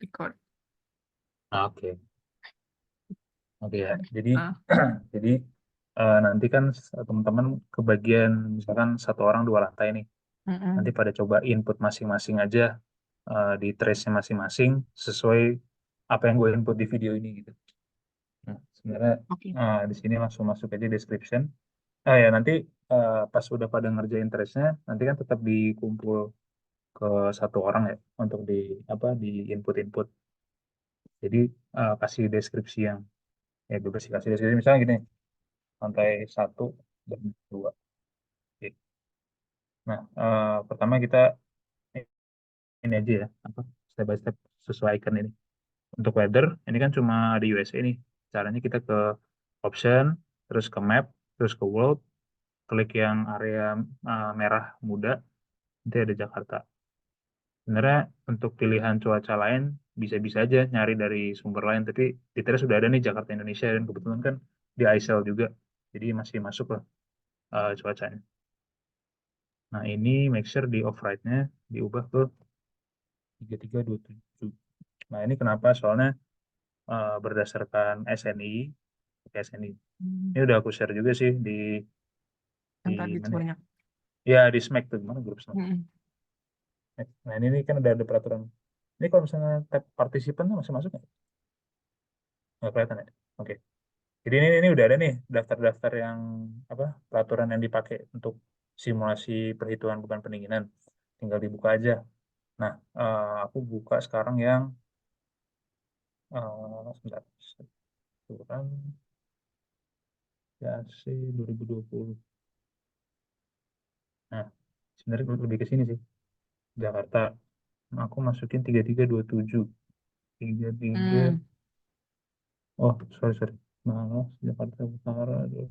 record. Oke, oke ya. Jadi, Ah, jadi nanti kan teman-teman kebagian misalkan satu orang 2 lantai nih. Nanti mm-mm. pada coba input masing-masing aja di trace-nya masing-masing sesuai apa yang gue input di video ini gitu. Nah, sebenarnya Oke. di sini langsung masuk aja description. Ya nanti pas udah pada ngerjain trace-nya, nanti kan tetap dikumpul ke satu orang ya untuk di apa di input-input. Jadi kasih deskripsi yang bebas sih, kasih deskripsi misalnya gini, lantai 1 dan 2. Oke. Nah, pertama kita ini aja ya, apa step by step sesuaikan ini. Untuk weather, ini kan cuma di USA nih. Caranya kita ke option, terus ke map, terus ke world, klik yang area merah muda, nanti ada Jakarta. Sebenarnya untuk pilihan cuaca lain bisa-bisa aja nyari dari sumber lain, tapi di Teras sudah ada nih Jakarta Indonesia dan kebetulan kan di ISEL juga, jadi masih masuk lah cuacanya. Nah ini make sure di override-nya diubah ke 3327. Nah ini kenapa? Soalnya berdasarkan SNI, pakai SNI. Hmm. Ini udah aku share juga sih Yang di tadi itu mana ya? banyak. Ya di Smack tuh, mana grup Smack. Mm-mm. Nah ini kan udah ada peraturan. Ini kalau misalnya tab partisipan tuh masih masuk nggak? Nggak kelihatan ya? Oke. Jadi ini udah ada nih daftar-daftar yang apa peraturan yang dipakai untuk simulasi perhitungan beban pendinginan. Tinggal dibuka aja. Nah, aku buka sekarang yang sebentar. Peraturan PAC 2020. Nah, sebenarnya lebih ke sini sih. Jakarta. Nah, aku masukin 3327. 33. Hmm. Oh, sorry. Malas, Jakarta Utara. Aduh.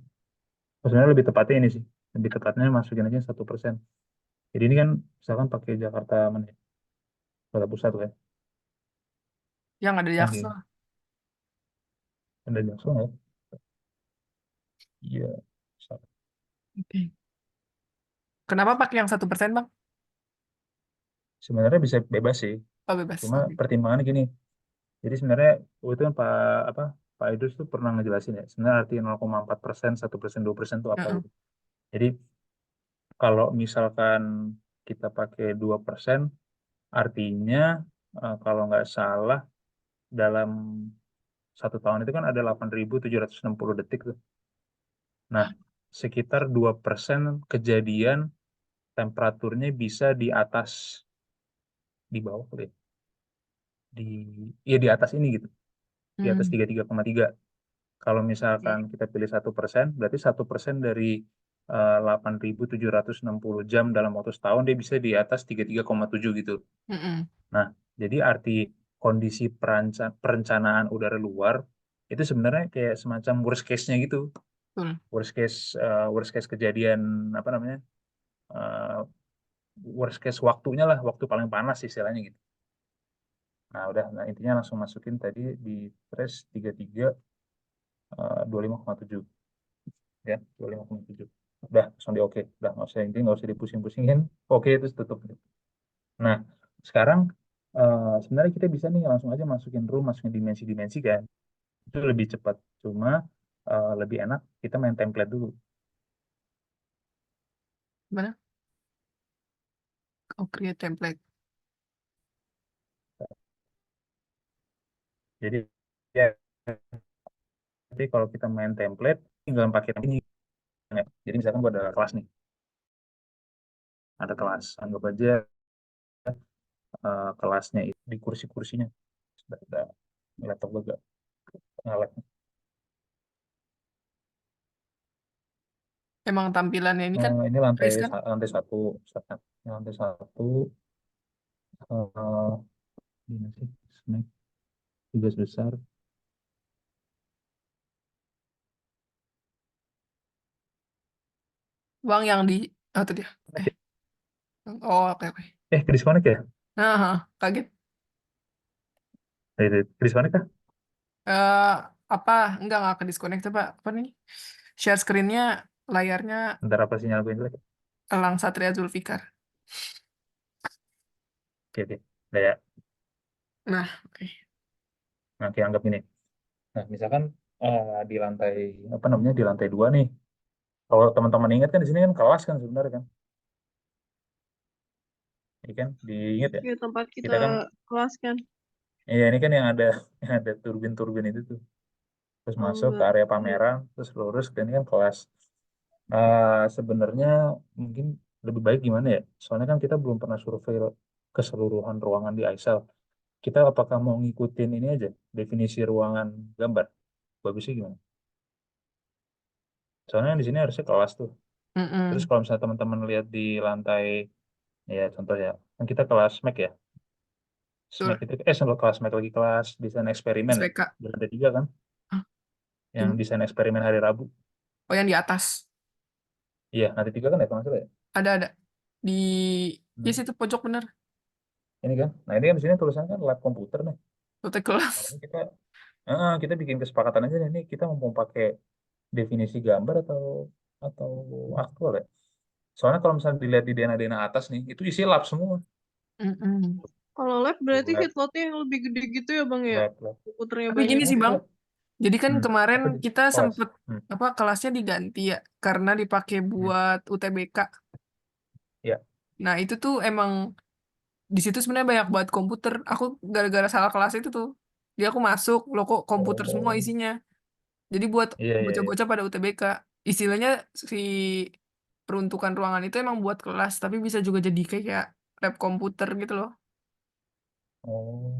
Oh, sebenarnya lebih tepatnya ini sih. Lebih tepatnya masukin aja 1%. Jadi ini kan misalkan pakai Jakarta mana ya? Jakarta Pusat tuh ya. Yang ada Kan Jaksel. gini. Ada Jaksel nggak ya? Iya. Pusat. Oke. Kenapa pakai yang 1%, Bang? Sebenarnya bisa bebas sih. Oh, bebas. Cuma Oke. pertimbangannya gini. Jadi sebenarnya waktu itu kan apa, Pak Idrus tuh pernah ngejelasin ya. Sebenarnya arti 0,4%, 1%, 2% itu apa Heeh. gitu. Jadi kalau misalkan kita pakai 2%, artinya kalau nggak salah dalam 1 tahun itu kan ada 8.760 detik tuh. Nah, sekitar 2% kejadian temperaturnya bisa di atas, di bawah kali ya. Di, ya di atas ini gitu. Di atas Hmm. 33,3. Kalau misalkan Oke. kita pilih 1%, berarti 1% dari 8.760 jam dalam waktu setahun dia bisa di atas 33,7 gitu. Mm-mm. Nah, jadi arti kondisi perencanaan udara luar itu sebenarnya kayak semacam worst case-nya gitu. Betul. Worst case kejadian apa namanya? eh, Worst case waktunya lah, waktu paling panas istilahnya gitu. Nah, udah, nah intinya langsung masukin tadi di trace 33 25,7 ya, 25,7. Udah, langsung di oke. Udah, nggak usah dipusing-pusingin. Oke, terus tutup. Nah, sekarang sebenarnya kita bisa nih langsung aja masukin dimensi-dimensi kan. Itu lebih cepat. Cuma lebih enak kita main template dulu. Mana? Oh, create template. Jadi ya, nanti kalau kita main template, tinggal pakai ini. Jadi misalkan gua ada kelas nih, ada kelas. Anggap aja kelasnya itu di kursi-kursinya. Sudah ada laptop gue gak nge-lag. Emang tampilannya ini kan Ini lantai tulis kan? lantai satu, misalkan. Ini lantai satu, eh, ini sih, snack, tugas besar. Bang yang di oh itu dia. Eh. Oh, oke oke. Ke disconnect ya? Nah, kaget. Ke disconnect kah? Eh apa? Enggak ke disconnect coba. Apa nih? Share screen-nya layarnya Ntar apa sinyal gue jelek? Elang Satria Zulfikar. Oke, oke. Udah ya. Nah, oke. Nah, kita anggap ini. Nah, misalkan di lantai apa namanya di lantai 2 nih. Kalau teman-teman ingat kan di sini kan kelas kan sebenarnya kan, ini kan diingat ya. Ya, tempat Kita kita kan, kelas kan. iya ini kan yang ada yang ada turbin-turbin itu tuh. Terus Oh, masuk ke enggak. area Iya. pameran, terus lurus ke ini kan kelas. Sebenarnya mungkin lebih baik gimana ya? Soalnya kan kita belum pernah survei keseluruhan ruangan di Aisal. Kita apakah mau ngikutin ini aja, definisi ruangan gambar? Bagusnya gimana? Soalnya di sini harusnya kelas tuh. Terus Mm-mm. kalau misalnya teman-teman lihat di lantai, ya contoh ya, kan kita kelas Mac ya. Betul. Mac itu, sambil kelas Mac lagi kelas desain eksperimen ya. SPK. Ada 3 kan, Hah, yang gimana? desain eksperimen hari Rabu. Oh, yang di atas. Iya, nanti 3 kan ya kalau nggak salah ya. Ada. Di, di Hmm. situ pojok bener. Ini kan, nah ini kan di sini tulisannya kan lab komputer nih. Foto kelas. Makanya kita bikin kesepakatan aja nih, ini kita mau pakai definisi gambar atau aktual ya. Soalnya kalau misalnya dilihat di dena-dena atas nih, itu isi lab semua. Mm-mm. Kalau lab Tuh, berarti lab, headloadnya yang lebih gede gitu ya Bang ya? lab. Komputernya Tapi banyak. gini sih, Bang. Enggak. Jadi kan kemarin Apa di kita kelas? sempet Hmm. apa kelasnya diganti ya karena dipakai Hmm. buat UTBK. Ya. Nah, itu tuh emang di situ sebenarnya banyak buat komputer. Aku gara-gara salah kelas itu tuh. Jadi aku masuk, loh kok komputer semua Oh, isinya. Jadi buat iya, iya, iya. bocah-bocah pada UTBK. Istilahnya si peruntukan ruangan itu emang buat kelas, tapi bisa juga jadi kayak lab komputer gitu loh. Oh,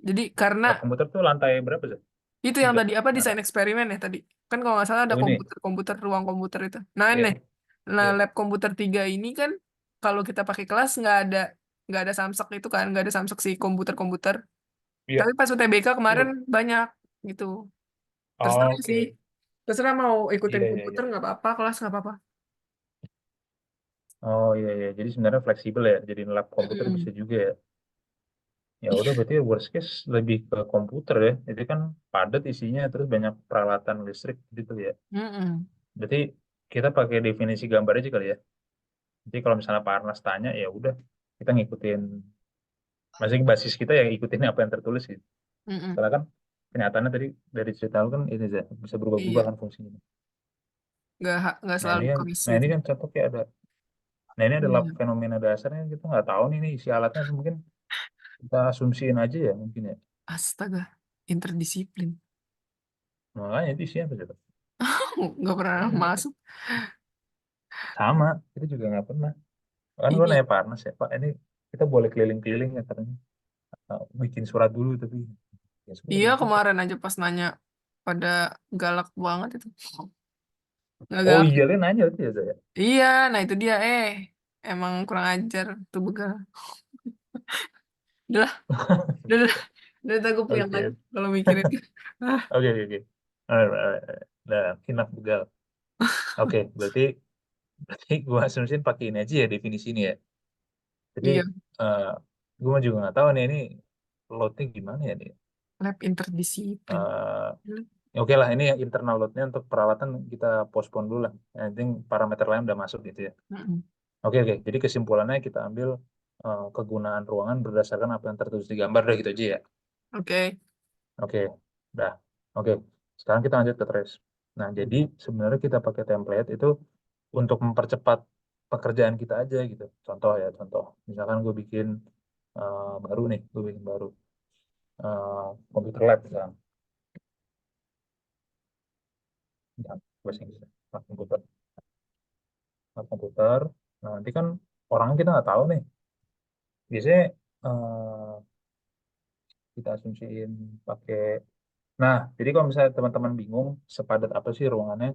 Jadi karena lab komputer tuh lantai berapa sih? itu yang 3. tadi apa Nah, desain eksperimen ya tadi. Kan kalau nggak salah ada oh ini. komputer-komputer, ruang komputer itu. Nah, ini Iya, nah, iya, lab komputer 3 ini kan kalau kita pakai kelas nggak ada samsek itu kan, nggak ada samsek si komputer-komputer. iya. Tapi pas UTBK kemarin Betul. banyak gitu. Terserah sih. Oke. Terserah mau ikutin Iya, iya, komputer iya. nggak apa-apa, kelas nggak apa-apa. Oh, iya, iya. Jadi sebenarnya fleksibel ya. Jadi lab komputer bisa Mm-mm. juga ya. Ya udah Ih, berarti worst case lebih ke komputer ya. Itu kan padat isinya terus banyak peralatan listrik gitu ya. mm-mm. Berarti kita pakai definisi gambar aja kali ya. Jadi kalau misalnya Pak Arnas tanya ya udah kita ngikutin, masing basis kita yang ikutin apa yang tertulis gitu. Mm-mm. Soalnya kan kenyataannya tadi dari cerita lu kan ini aja bisa berubah-ubah Iya, kan fungsinya. nggak Nah ini selalu kan, kemis nah ini gitu. kan contoh kayak ada. Nah ini adalah Iya, fenomena dasarnya kita nggak tahu nih, isi alatnya apa. Mungkin kita asumsiin aja ya mungkin ya. astaga, interdisiplin. Makanya itu isinya apa coba? Nggak pernah masuk. Sama, kita juga nggak pernah. Kan gue Ini, nanya Pak Arnas ya, Pak ini kita boleh keliling-keliling ya katanya. Bikin surat dulu tapi ya sudah iya belum sempat. kemarin aja pas nanya pada galak banget itu. Nggak Oh galak. iya, dia nanya itu ya saya. Iya, nah itu dia. Emang kurang ajar tuh begal. Udah lah, udah, udah, udah, aku puyeng aja Oke, kalau mikirin. Ah, oke, oke, oke. Alright, alright. Nah, enough begal. Oke, berarti gue asumsiin pakai ini aja ya definisi ini ya. Tapi iya, eh gue juga nggak tahu nih ini loadnya gimana ya nih. lab interdisiplin. Oke lah, ini yang internal loadnya untuk peralatan kita postpone dulu lah. Yang penting parameter lain udah masuk gitu ya. Mm-mm. Oke, oke. Jadi kesimpulannya kita ambil kegunaan ruangan berdasarkan apa yang tertulis di gambar deh gitu aja ya. Oke. Oke, dah. Oke, sekarang kita lanjut ke trace. Nah, jadi sebenarnya kita pakai template itu untuk mempercepat pekerjaan kita aja gitu. Contoh ya, contoh. Misalkan gue bikin baru nih, gue bikin baru computer lab misalkan. Ya, bahasa Inggris. Lab komputer. Lab komputer. Nah, nanti kan orangnya kita nggak tahu nih. Biasanya eh, kita asumsiin pakai. Nah, jadi kalau misalnya teman-teman bingung sepadat apa sih ruangannya,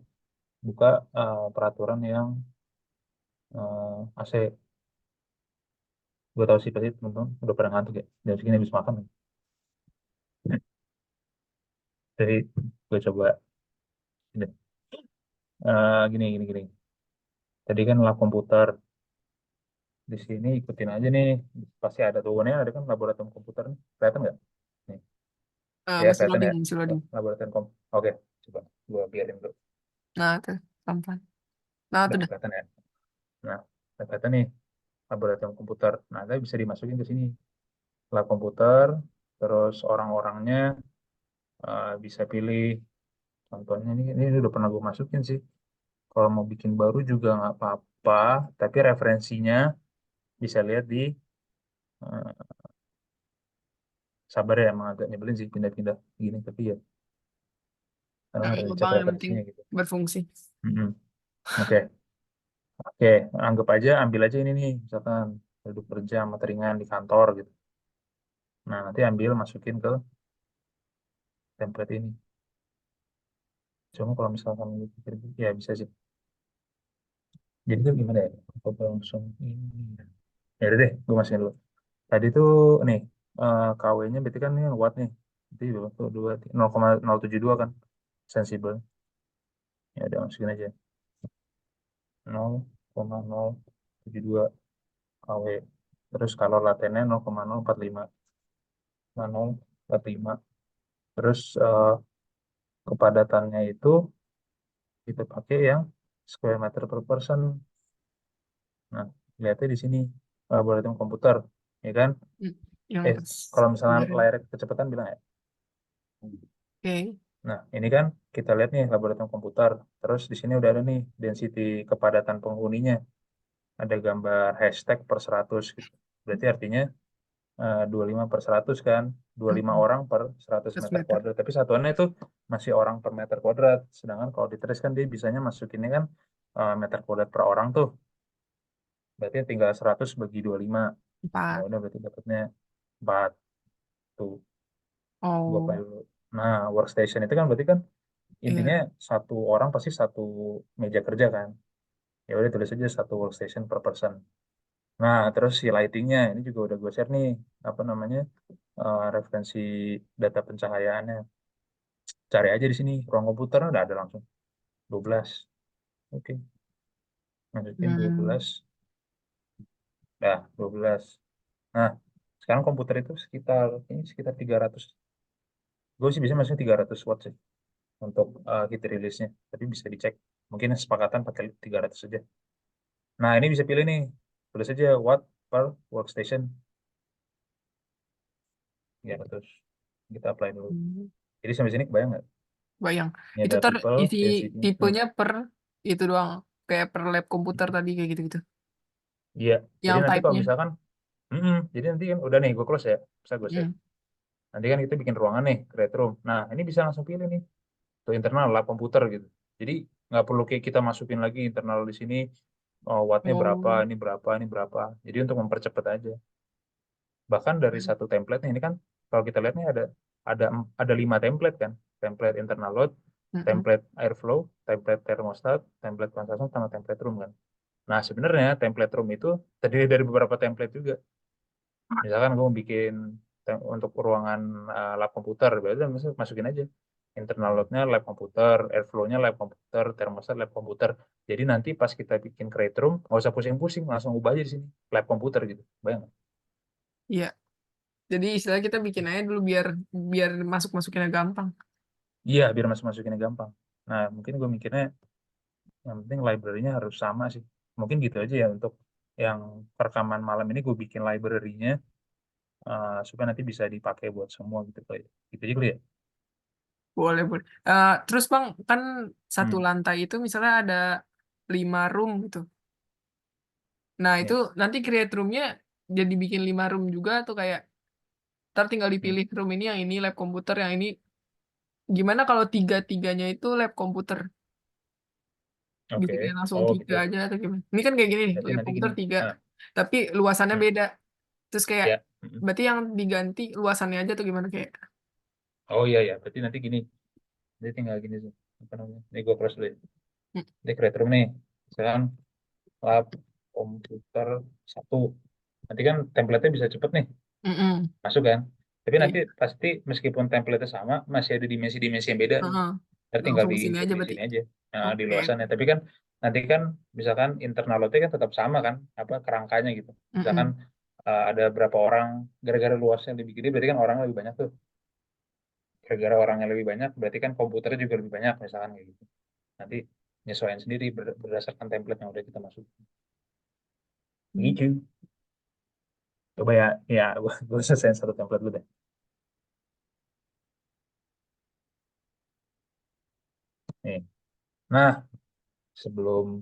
buka peraturan yang AC. Gue tahu sih pasti teman-teman udah pada ngantuk ya. Jam segini habis makan. Jadi gue coba ini. Gini, gini, gini. Tadi kan lab komputer. Di sini ikutin aja nih. Pasti ada tuh, ada kan laboratorium komputer nih. Kelihatan nggak? Nih. Ya, Masih kelihatan loading, ya. masih loading. Laboratorium kom. Oke, coba gue biarin dulu. Nah, tuh, pelan-pelan. Nah, tuh Udah udah. kelihatan ya. Nah, udah kelihatan nih laboratorium komputer. Nah, tapi bisa dimasukin ke sini. Lab komputer. terus orang-orangnya bisa pilih. Contohnya ini udah pernah gue masukin sih. Kalau mau bikin baru juga nggak apa-apa, tapi referensinya bisa lihat di eh, sabar ya, emang agak nyebelin sih pindah-pindah gini, tapi ya karena Nah, harus apa dicek yang penting referensinya gitu. berfungsi. Mm-mm. Oke, oke, anggap aja ambil aja ini nih, misalkan duduk kerja amat ringan di kantor gitu. Nah, nanti ambil masukin ke template ini. Cuma kalau misalkan lu pikir, ya bisa sih. Jadi tuh gimana ya? Apa langsung ini? Ya udah deh, gue masukin dulu. Tadi tuh nih KW-nya berarti kan ini watt nih. Jadi tuh 0,072 kan sensibel. Ya udah masukin aja 0,072 kW. Terus kalau latennya 0,045. 0,045. Terus kepadatannya itu kita pakai yang square meter per person. Nah, lihatnya di sini laboratorium komputer, ya kan? Hmm, yang Eh, kalau misalnya kemarin. layar kecepatan bilang ya. Oke. Nah, ini kan kita lihat nih laboratorium komputer. Terus di sini udah ada nih density kepadatan penghuninya. Ada gambar hashtag per 100 gitu. Berarti artinya 25 per 100 kan. 25 Mm-mm. orang per 100 100 meter meter. kuadrat. Tapi satuannya itu masih orang per meter kuadrat. Sedangkan kalau di trace kan dia bisanya masukinnya kan meter kuadrat per orang tuh. Berarti tinggal 100 bagi 25. Ya 4. udah berarti dapatnya 4 tuh. Gua apa Oh, dulu. Nah, workstation itu kan berarti kan intinya iya. satu orang pasti satu meja kerja kan. Ya udah tulis aja satu workstation per person. Nah, terus si lightingnya ini juga udah gue share nih apa namanya referensi data pencahayaannya. Cari aja di sini ruang komputer udah ada langsung 12. Oke, masukin Hmm. 12. Dah 12. Nah, sekarang komputer itu sekitar ini sekitar 300. Gue sih bisa masukin 300 watt sih untuk heat release-nya. Tapi bisa dicek. Mungkin sepakatan pakai 300 saja. Nah, ini bisa pilih nih. Tulis aja watt per workstation 300. Kita apply dulu. Hmm. Jadi sampai sini kebayang nggak? Bayang. Ini Itu ada ter people, isi density. tipenya per itu doang. Kayak per lab komputer tadi kayak gitu-gitu. Iya. Jadi Yang nanti kalau type-nya. misalkan, jadi nanti kan udah nih gue close ya, bisa gue save. Hmm. Nanti kan kita bikin ruangan nih, create room. Nah, ini bisa langsung pilih nih, tuh internal lab komputer gitu. Jadi nggak perlu kayak kita masukin lagi internal di sini, oh, wattnya berapa, Oh. ini berapa, ini berapa. Jadi untuk mempercepat aja. Bahkan dari satu template nih, ini kan kalau kita lihat nih ada ada 5 template kan, template internal load, Mm-mm. template airflow, template thermostat, template consumption, sama template room kan. Nah, sebenarnya template room itu terdiri dari beberapa template juga. Misalkan gue mau bikin untuk ruangan lab komputer, berarti masukin aja internal load-nya lab komputer, airflow-nya lab komputer, thermostat lab komputer. Jadi nanti pas kita bikin create room, nggak usah pusing-pusing, langsung ubah aja di sini lab komputer gitu. Bayang nggak? Iya. Jadi istilah kita bikin aja dulu biar biar masuk-masukinnya gampang. Iya, biar masuk-masukinnya gampang. Nah, mungkin gue mikirnya yang penting library-nya harus sama sih. Mungkin gitu aja ya untuk yang rekaman malam ini gue bikin library-nya supaya nanti bisa dipakai buat semua gitu kali ya. Gitu aja kali ya. Boleh, boleh. Terus Bang, kan satu Hmm. lantai itu misalnya ada 5 room gitu. Nah, itu Ya. nanti create room-nya jadi bikin 5 room juga atau kayak ntar tinggal Hmm. dipilih room ini yang ini lab komputer yang ini. Gimana kalau tiga-tiganya itu lab komputer? Oke. Bikinnya langsung Oh gitu. 3 aja atau gimana? Ini kan kayak gini nih, Berarti lab nanti gini. komputer 3. Ah, Tapi luasannya hmm. beda. Terus kayak, Ya. Hmm. berarti yang diganti luasannya aja atau gimana kayak? Oh iya ya. Berarti nanti gini. Jadi tinggal gini sih. Apa namanya? Ini gue cross dulu ya. Mm, Ini create room nih. Misalkan lab komputer 1. Nanti kan template-nya bisa cepet nih. mm-mm. Masuk kan? Tapi nanti Iya. pasti meskipun template-nya sama, masih ada dimensi-dimensi yang beda nih. Heeh. Ntar tinggal Langsung di ke sini input aja di berarti. sini aja, di Oke. luasannya. Tapi kan nanti kan misalkan internal load kan tetap sama kan, apa kerangkanya gitu. Misalkan Mm-mm. ada berapa orang, gara-gara luasnya lebih gede, berarti kan orangnya lebih banyak tuh. Gara-gara orangnya lebih banyak, berarti kan komputernya juga lebih banyak, misalkan kayak gitu. Nanti nyesuaiin sendiri berdasarkan template yang udah kita masuk. Mm. Begitu. Coba ya, gue selesaiin satu template dulu deh. Nih. Nah, sebelum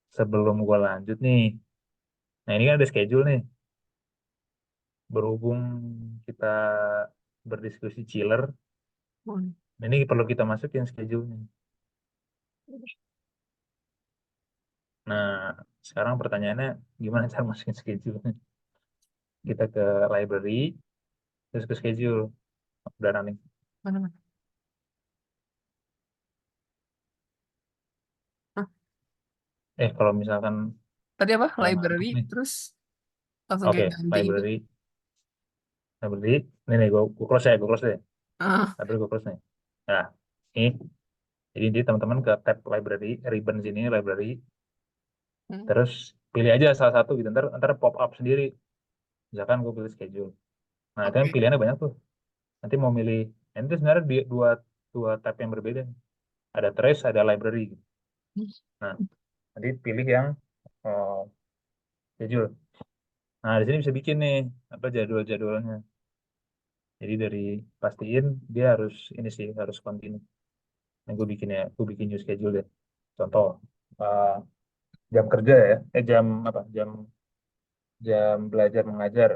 sebelum gue lanjut nih, nah ini kan ada schedule nih. Berhubung kita berdiskusi chiller, Hmm. ini perlu kita masukin schedule-nya. Nah, sekarang pertanyaannya gimana cara masukin schedule? Kita ke library, terus ke schedule. Udah running. Mana, mana? Hah? Kalau misalkan Tadi apa? ngantuk Library, nih. terus langsung Oke, kayak ganti gitu. library. Ini gue close ya, gue close deh. Ah, Library gue close nih. Nah, ini. Jadi nanti teman-teman ke tab library, ribbon sini library, hmm, terus pilih aja salah satu gitu. Ntar pop up sendiri. Misalkan gue pilih schedule. Nah, itu kan oke. pilihannya banyak tuh. Nanti mau milih, nah, itu sebenarnya dua dua tab yang berbeda. Ada trace, ada library gitu. Nah, nanti pilih yang eh, schedule. Nah, di sini bisa bikin nih apa jadwal-jadwalnya. Jadi dari pastiin dia harus ini sih harus continue. Nah, gue bikin new schedule deh. Contoh eh, jam kerja ya, jam apa? Jam belajar mengajar.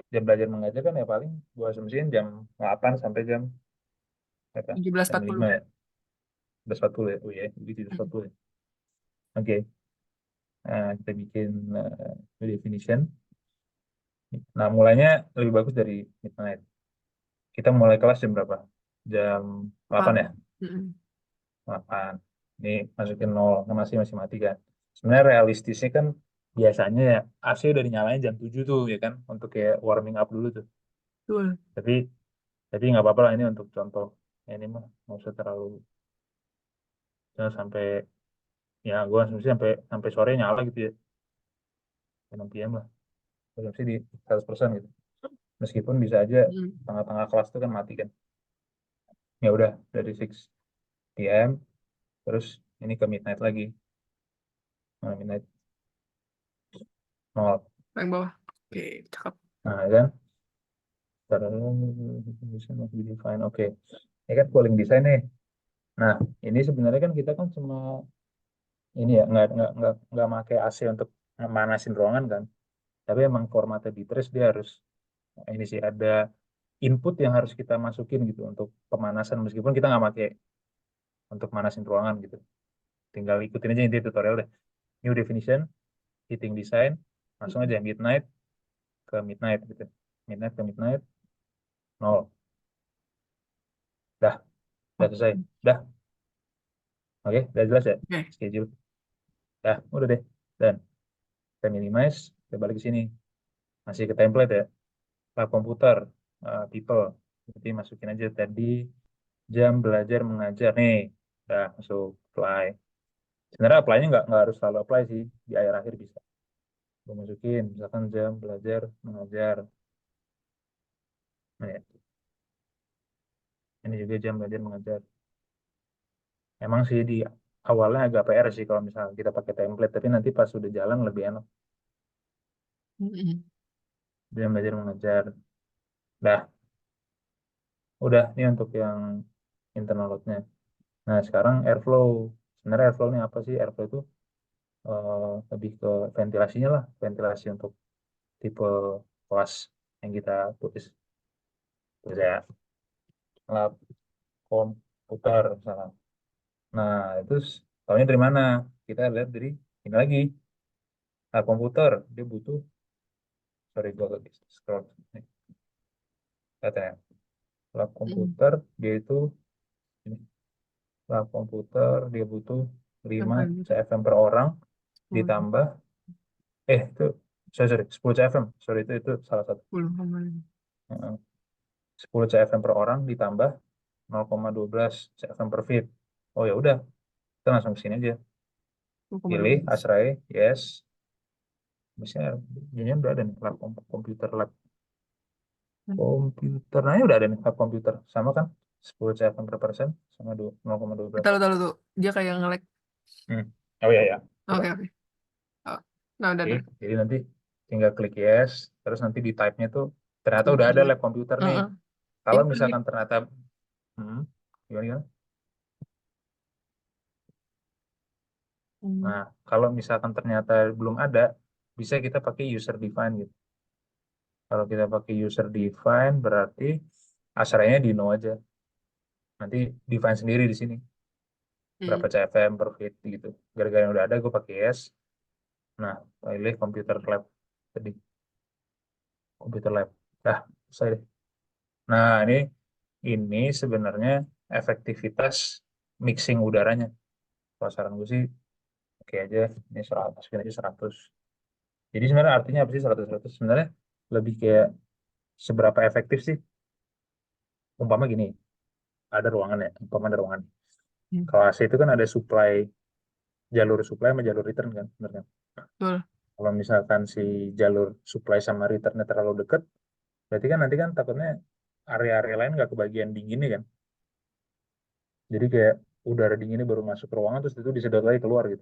Jam belajar mengajar kan ya paling gue asumsiin jam 8 sampai jam apa? tujuh belas Jam empat 5 puluh. ya. 12.40 ya. Oh ya, jadi 12.40 ya. Oke. Nah, kita bikin definition. Nah, mulainya lebih bagus dari midnight. Kita mulai kelas jam berapa? Jam 8 Apa? ya? Mm-mm. 8. Ini masukin 0, kan masih masih mati kan. Sebenarnya realistisnya kan biasanya ya AC udah dinyalain jam 7 tuh ya kan untuk kayak warming up dulu tuh. Betul. Tapi tapi nggak apa-apa lah ini untuk contoh. Ya, ini mah nggak usah terlalu jangan sampai ya gue asumsi sampai sampai sore nyala gitu ya. 6 PM lah. Asumsi di 100% gitu. Meskipun bisa aja Mm. tengah-tengah kelas tuh kan mati kan. Ya udah dari 6 PM terus ini ke midnight lagi. Nah, midnight 0. Paling bawah. Oke, cakep. Nah, ya kan? Design must be defined. Oke. Ini kan cooling design nih. Nah, ini sebenarnya kan kita kan cuma ini ya nggak pakai AC untuk manasin ruangan kan. Tapi emang formatnya di trace dia harus ini sih ada input yang harus kita masukin gitu untuk pemanasan meskipun kita nggak pakai untuk manasin ruangan gitu. Tinggal ikutin aja inti tutorial deh. New definition, heating design, langsung aja midnight ke midnight gitu. Midnight ke midnight, 0. Dah, udah selesai. Oke. Dah, oke, udah jelas ya? Oke. Schedule. Dah, udah deh. Dan kita minimize, kita balik ke sini. Masih ke template ya. Lab komputer, people. Jadi masukin aja tadi jam belajar mengajar. Nih, udah masuk apply. Sebenarnya apply-nya nggak harus selalu apply sih. Di akhir-akhir bisa. Gue masukin, misalkan jam belajar mengajar. Nah, ya. Ini juga jam belajar mengajar. Emang sih di awalnya agak PR sih kalau misalnya kita pakai template, tapi nanti pas sudah jalan lebih enak. Mm-mm. Jam belajar mengajar. Dah, udah ini untuk yang internal load-nya. Nah, sekarang airflow. Sebenarnya airflow ini apa sih? Airflow itu lebih ke ventilasinya lah, ventilasi untuk tipe kelas yang kita tulis. Terus ya, lab komputer misalnya. Nah, itu tahunya dari mana? Kita lihat dari ini lagi. Lab komputer, dia butuh, sorry gue lagi scroll. Nih, lihat ya. Lab Mm. komputer, dia itu, ini, lab komputer, dia butuh 5 Apa gitu? CFM per orang, Sepuluh. ditambah, itu, sorry, 10 CFM. Sorry, itu salah satu. 10,5. 10 CFM per orang ditambah 0,12 CFM per feet. Oh ya udah, kita langsung ke sini aja. Pilih 10,12. Asray, yes. Misalnya, ini udah ada nih lab komputer lab komputer. Nah, ini udah ada nih lab komputer. Sama kan? 10 CFM per persen sama 0,12. Tahu tahu tuh. Dia kayak nge-lag. Hmm. Oh ya ya. Coba. Oke, oke. Oh. Nah, udah Oke, dah. jadi nanti tinggal klik yes, terus nanti di type-nya tuh ternyata udah ada Komputer. lab komputer nih. Heeh. Kalau Ini klik. misalkan ternyata hmm, gimana, gimana? Hmm. Nah, kalau misalkan ternyata belum ada, bisa kita pakai user define gitu. Kalau kita pakai user define berarti asranya di no aja. Nanti define sendiri di sini berapa Hmm. CFM per feet gitu. Gara-gara yang udah ada gue pakai yes. Nah, pilih computer lab tadi, computer lab. Dah, selesai deh. Nah, ini sebenarnya efektivitas mixing udaranya. Kalau saran gue sih oke aja, ini 100, masukin aja 100. Jadi sebenarnya artinya apa sih 100-100? Sebenarnya lebih kayak seberapa efektif sih? Umpama gini, ada ruangan ya, umpama ada ruangan. Hmm. Kalau AC itu kan ada jalur supply sama jalur return kan, bener kan? Betul. Kalau misalkan si jalur supply sama returnnya terlalu dekat, berarti kan nanti kan takutnya area-area lain nggak kebagian dinginnya kan. Jadi kayak udara dinginnya baru masuk ke ruangan terus itu disedot lagi keluar gitu.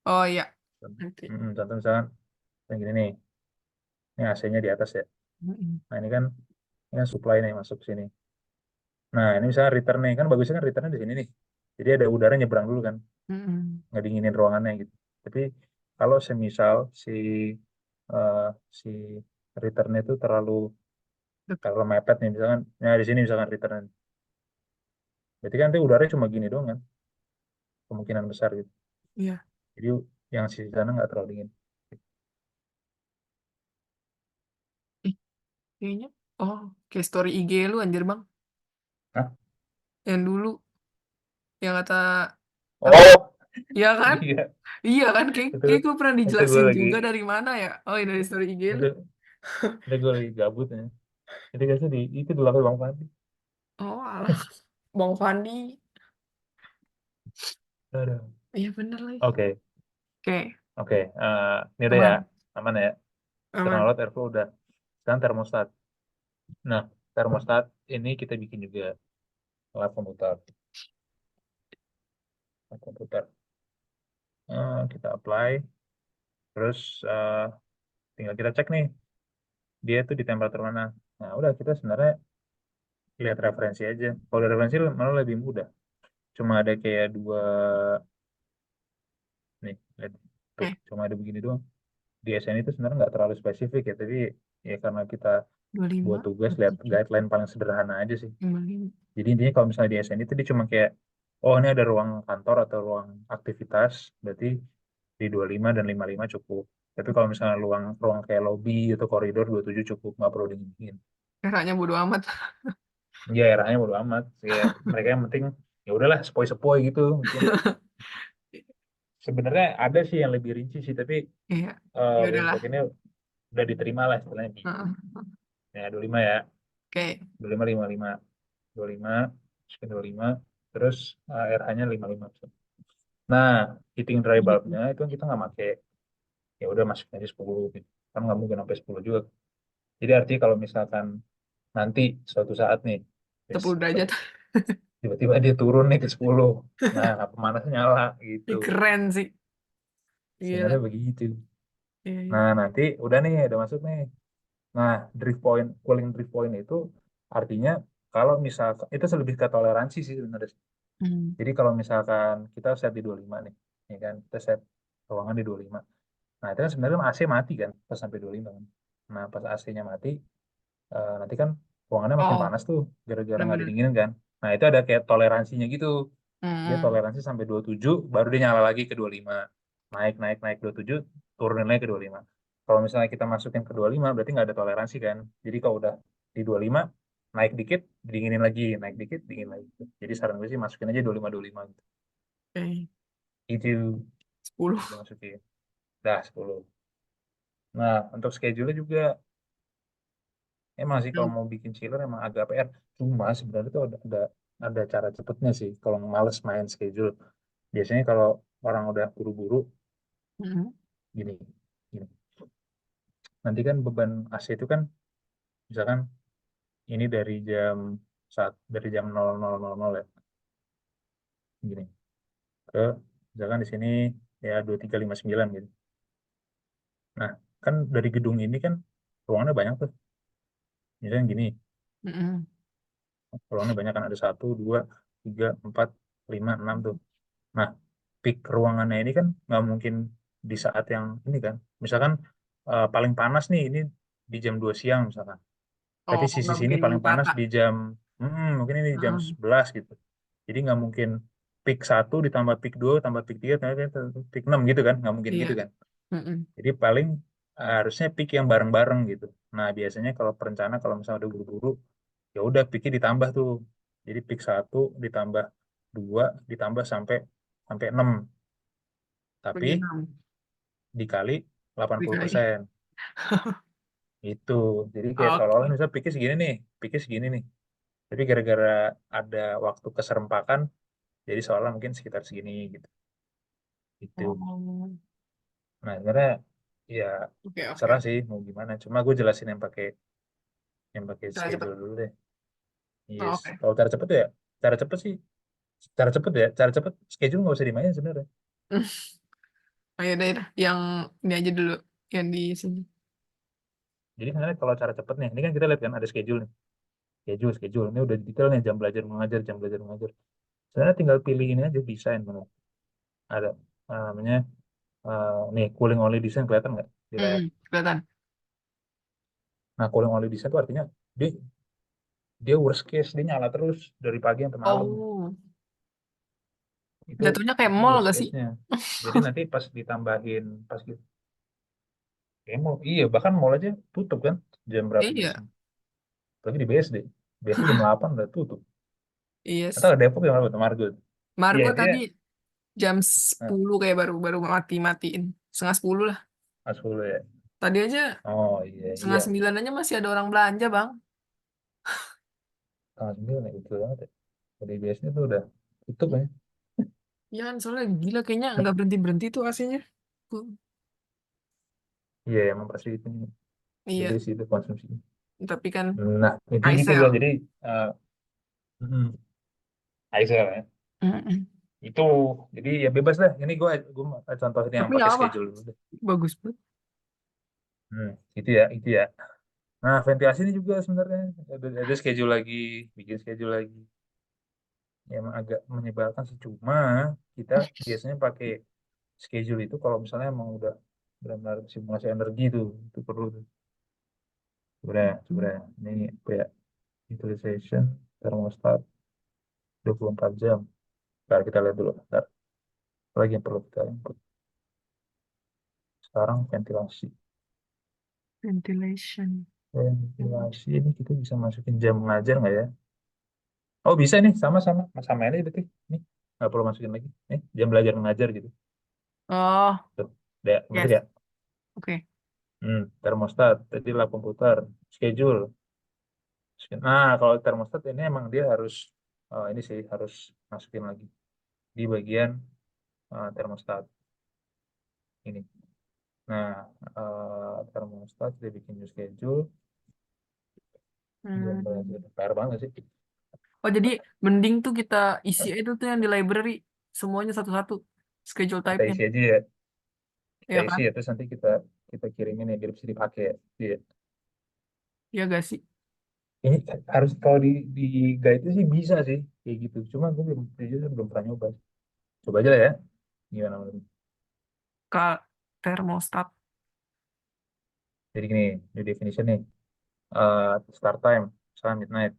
Oh iya, nanti. Contoh misalkan yang gini nih, ini AC-nya di atas ya. Mm-mm. Nah ini kan supply nih masuk sini. Nah ini misalnya return nih, kan bagusnya kan returnnya di sini nih. Jadi ada udara nyebrang dulu kan, Mm-mm. ngedinginin ruangannya gitu. Tapi kalau semisal eh, si returnnya itu terlalu Deket. terlalu mepet nih, misalkan, nah di sini misalkan return, berarti kan nanti udaranya cuma gini doang kan, kemungkinan besar gitu. Iya. Jadi yang sisi sana nggak terlalu dingin. Ih, kayaknya. Oh, kayak story IG lu anjir bang. Hah? Yang dulu, yang kata apa? Oh Iya kan? iya, Iya kan? Kayak, itu kayak gue pernah itu gue dijelasin lagi juga dari mana ya? Oh, ini dari story IG lu. itu itu gue lagi gabut ya. Jadi biasanya itu dulu aku Bang Fandi. Oh, alah. Bang Fandi. Aduh. Iya bener lagi. Oke, Oke, oke. Ini udah ya, aman. aman ya. Aman. Download Airflow udah. Sekarang termostat. Nah, termostat ini kita bikin juga lab komputer. Lab komputer. Kita apply, terus tinggal kita cek nih, dia tuh di temperatur mana. Nah, udah kita sebenarnya lihat referensi aja. Kalau dari referensi malah lebih mudah. Cuma ada kayak dua, nih, lihat. Tuh, Oke, cuma ada begini doang. Di SN itu sebenarnya nggak terlalu spesifik ya, tapi ya karena kita buat 25, tugas lihat 27, guideline paling sederhana aja sih. 55. Jadi intinya kalau misalnya di SN itu dia cuma kayak, oh ini ada ruang kantor atau ruang aktivitas, berarti di 25 dan 55 cukup. Tapi kalau misalnya ruang ruang kayak lobby atau koridor 27 cukup, nggak perlu dingin. Eranya bodo amat. Ya eranya bodo amat. Kayak mereka yang penting ya udahlah sepoi-sepoi gitu mungkin. Sebenarnya ada sih yang lebih rinci sih, tapi Iya, ya udahlah. untuk ini udah diterima lah istilahnya. Heeh. Ya 25 ya, Oke. 25 55, 25, sekian 25, terus RH-nya 55. Nah, heating dry Gitu. bulbnya itu kan kita nggak pakai, ya udah masukin aja 10 gitu. Kan nggak mungkin sampai 10 juga. Jadi artinya kalau misalkan nanti suatu saat nih, wes, 10 derajat. tiba-tiba dia turun nih ke 10. Nah, pemanasnya nyala gitu. Ih, keren sih. Sebenarnya Gila. begitu. Iya, iya. Nah, nanti udah nih, udah masuk nih. Nah, drift point, cooling drift point itu artinya kalau misalkan, itu lebih ke toleransi sih sebenarnya. Hmm. Jadi kalau misalkan kita set di 25 nih, ya kan, kita set ruangan di 25. Nah, itu kan sebenarnya AC mati kan, pas sampai 25 kan. Nah, pas AC-nya mati, nanti kan ruangannya makin Oh, panas tuh, gara-gara nggak benar-benar. didinginin kan. Nah, itu ada kayak toleransinya gitu. Dia Hmm. toleransi sampai 27, baru dia nyala lagi ke 25. Naik, naik, naik 27, turunin lagi ke 25. Kalau misalnya kita masukin ke 25, berarti nggak ada toleransi kan. Jadi kalau udah di 25, naik dikit, dinginin lagi, naik dikit, dingin lagi. Jadi saran gue sih masukin aja 25 gitu. Oke. Itu 10. dimasukin. Dah 10. Nah, untuk schedule juga emang sih kalau mau bikin chiller emang agak PR. Cuma sebenarnya tuh ada cara cepetnya sih kalau males main schedule. Biasanya kalau orang udah buru-buru Hmm. gini, gini. Nanti kan beban AC itu kan misalkan ini dari jam 00.00 ya, gini. Ke misalkan di sini ya 23.59 gitu. Nah, kan dari gedung ini kan ruangannya banyak tuh. Misalnya gini, Hmm. ruangannya banyak kan ada satu, dua, tiga, empat, lima, enam tuh. Nah, peak ruangannya ini kan nggak mungkin di saat yang ini kan. Misalkan paling panas nih ini di jam 2 siang misalkan. Tapi Oh, sisi nggak sini mungkin paling panas rata. di jam mungkin ini jam Heeh. 11 gitu. Jadi nggak mungkin peak 1 ditambah peak 2 tambah peak 3 tambah peak 6 gitu kan. Nggak mungkin Iya. gitu kan. Mm-mm. Jadi paling harusnya peak yang bareng-bareng gitu. Nah biasanya kalau perencana kalau misalnya udah buru-buru ya udah peaknya ditambah tuh. Jadi peak 1 ditambah 2 ditambah sampai sampai 6. Bagi Tapi 6. dikali Dikali. 80%. Itu. Jadi kayak seolah-olah Oke. misalnya pikir segini nih. Tapi gara-gara ada waktu keserempakan, jadi seolah mungkin sekitar segini gitu. Itu. Oh, Nah, sebenarnya ya oke, terserah oke. sih mau gimana. Cuma gue jelasin yang pakai Cara cepet. schedule dulu deh. Oh, Yes. oke. Kalau cara cepet ya, cara cepet sih, cara cepet schedule nggak usah dimainin sebenarnya. Oh, ya udah. Yang ini aja dulu. Yang di sini. Jadi sebenarnya kalau cara cepet nih, ini kan kita lihat kan ada schedule nih. Schedule. Ini udah detail nih jam belajar mengajar. Sebenarnya tinggal pilih ini aja desain bener. Ada namanya nih cooling only design kelihatan nggak di layar? Kelihatan. Nah cooling only design itu artinya dia dia worst case dia nyala terus dari pagi sampai malam. Oh, Itu jatuhnya kayak itu mall worst gak sih? case-nya. Jadi nanti pas ditambahin pas gitu, mall, iya bahkan mall aja tutup kan jam berapa Iya. biasanya? Tapi di BSD, biasanya jam 8 udah tutup. Iya Atau sih. Depok yang apa? Margo. Iya Margo intinya tadi jam nah, 10 kayak baru mati-matiin. Setengah 10 lah. Mas Hulu ya. Tadi aja Oh iya iya. setengah 9 aja masih ada orang belanja, Bang. Tanggal 9 ya betul banget ya. Jadi biasanya tuh udah tutup ya. Iya kan, soalnya gila kayaknya nggak berhenti-berhenti tuh AC-nya. Iya emang pasti itu gede Iya, sih itu konsumsi. tapi kan Nah, itu gitu Aisel. kan. Jadi eh Aizel ya. Mm-mm. Itu jadi ya bebas dah. Ini gue contohin yang Tapi pakai nggak apa, schedule dulu deh. bagus banget. Hmm, itu ya. Nah, ventilasi ini juga sebenarnya ada schedule lagi, bikin schedule lagi. Ya, emang agak menyebalkan sih. Cuma kita biasanya pakai schedule itu kalau misalnya emang udah benar-benar simulasi energi tuh, itu perlu tuh. Sebenarnya ini apa ya? Utilization, thermostat 24 jam. Ntar kita lihat dulu. Ntar lagi yang perlu kita input. Sekarang ventilasi. Ventilation. Ventilasi ini kita bisa masukin jam mengajar nggak ya? Oh bisa nih, sama-sama. Sama ini berarti. Nih, nggak perlu masukin lagi. Nih, jam belajar mengajar gitu. Oh, Tuh, ya, bener yes. ya? Oke. Termostat, tadi lah komputer, schedule. Nah, kalau termostat ini emang dia harus, ini sih, harus masukin lagi di bagian termostat ini. Nah, termostat dia bikin new schedule, jam belajar. Hmm. PR banget sih. Oh, jadi mending tuh kita isi itu tuh yang di library. Semuanya satu-satu. Schedule Kita type-nya. isi aja ya. Kita Iya isi kan? ya, terus nanti kita kirimin ya, biar bisa dipakai ya. Iya. Iya gak sih? Ini harus kalau di guide sih bisa sih kayak gitu. Cuma gue jujur belum pernah nyoba. Coba aja lah ya. Gimana menurut? Termostat. Jadi gini, di definition nih. Start time, misalnya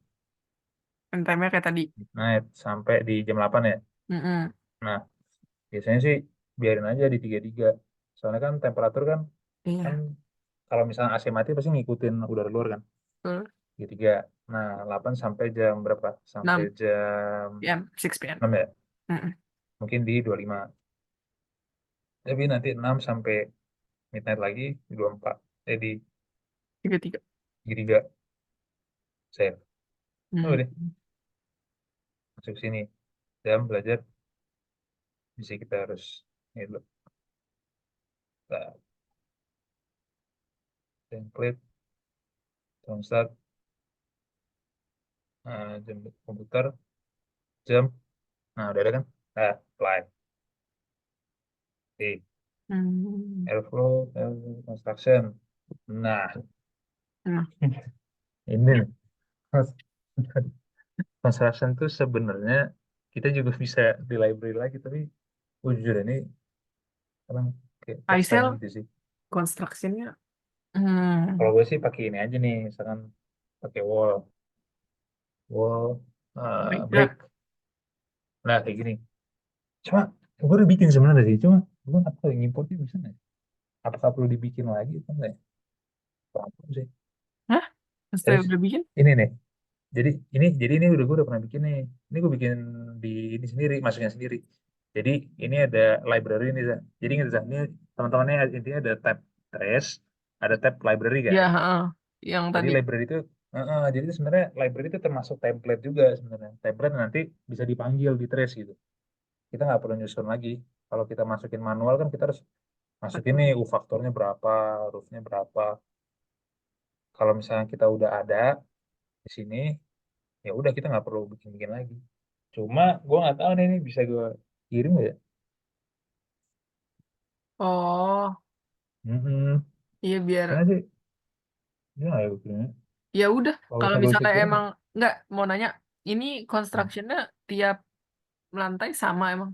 Yang time-nya kayak tadi. midnight sampai di jam 8 ya. Mm-mm. Nah, biasanya sih biarin aja di 33. Soalnya kan temperatur kan Iya. kalau misalnya AC mati pasti ngikutin udara luar kan. Betul. 33. Nah, 8 sampai jam berapa? Sampai 6 jam PM. 6 PM. 6 ya. Mm-mm. Mungkin di 25. Tapi nanti 6 sampai midnight lagi di 24. Jadi 33. 33 save. Oh Hmm. deh, masuk sini. Jam belajar. Bisa kita harus ini dulu. Kita template, thermostat, jam komputer, jam. Nah, udah ada kan? Nah, apply. Oke. Hmm. Airflow, construction. Nah, Nah, ini nih. Construction tuh sebenarnya kita juga bisa di library lagi, tapi Gue jujur ini sekarang kayak first time iCell gitu sih. construction-nya. Kalau gue sih pakai ini aja nih, misalkan pakai wall Oh my break. God. Nah kayak gini. Cuma gue udah bikin sebenarnya sih. Cuma gue nggak tahu yang importnya bisa nggak, ya? Apakah perlu dibikin lagi atau enggak, ya? Paham sih. Hah? Saya Terus udah bikin? ini nih. Jadi ini gue udah pernah bikin nih. Ini gue bikin di ini sendiri, masuknya sendiri. Jadi ini ada library nih, Zak. Jadi ingat, Zak, ini teman-temannya intinya ada tab trace, ada tab library Ya, kan. yang Jadi tadi. library itu jadi itu sebenarnya library itu termasuk template juga sebenarnya. Template nanti bisa dipanggil di trace gitu. Kita nggak perlu nyusun lagi. Kalau kita masukin manual kan kita harus masukin nih Betul. faktornya berapa, hurufnya berapa. Kalau misalnya kita udah ada di sini, ya udah kita nggak perlu bikin-bikin lagi. Cuma gue nggak tahu nih, ini bisa gue kirim nggak ya? Oh, Mhm. iya biar Kayaknya sih, ya nggak ya gue kirimnya. ya udah Kalau kalau misalnya gue bisa misalnya kirim, emang nggak mau nanya ini hmm, construction-nya tiap lantai sama emang.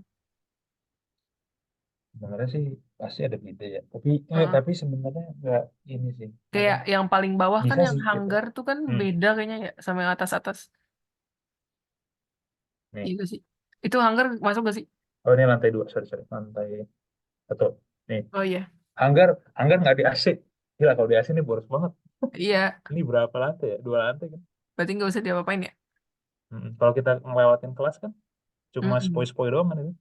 sebenarnya sih pasti ada beda ya. Tapi Heeh. tapi sebenarnya nggak ini sih. Apa? Kayak yang paling bawah kan Bisa yang sih kita. hanggar tuh kan Hmm. beda kayaknya ya sama yang atas-atas. Nih. Iya gak sih? Itu hanggar masuk gak sih? Oh ini lantai dua, sorry sorry, lantai satu. Nih, Oh iya. hanggar hanggar nggak di AC. Gila kalau di AC ini boros banget. Iya, Ini berapa lantai ya? Dua lantai kan? berarti nggak usah diapa-apain ya? Kalau kita ngelewatin kelas kan cuma Mm-mm. spoi-spoi doang kan itu.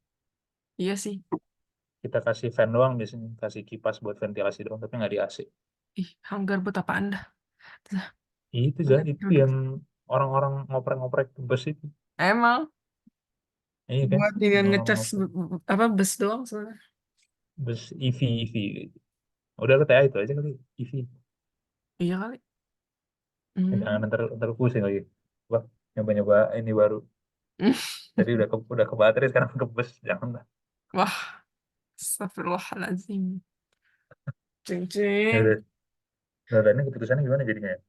Iya sih. Kita kasih fan doang biasanya, kasih kipas buat ventilasi doang, tapi nggak di AC. Ih, hanggar buat apaan dah? Itu Banyak itu produk. yang orang-orang ngoprek-ngoprek bus itu. Emang Iya kan? buat dengan Orang-orang ngecas ngoprek apa bus doang sebenarnya. bus EV. Udah lo TA itu aja kali EV. Iya kali. Hmm. Jangan ntar pusing lagi. Wah, nyoba-nyoba ini baru. Tadi udah ke baterai, sekarang ke bus. Jangan lah. Wah, astagfirullahaladzim. Cing Ya cing. udah, udah ini keputusannya gimana jadinya, ya?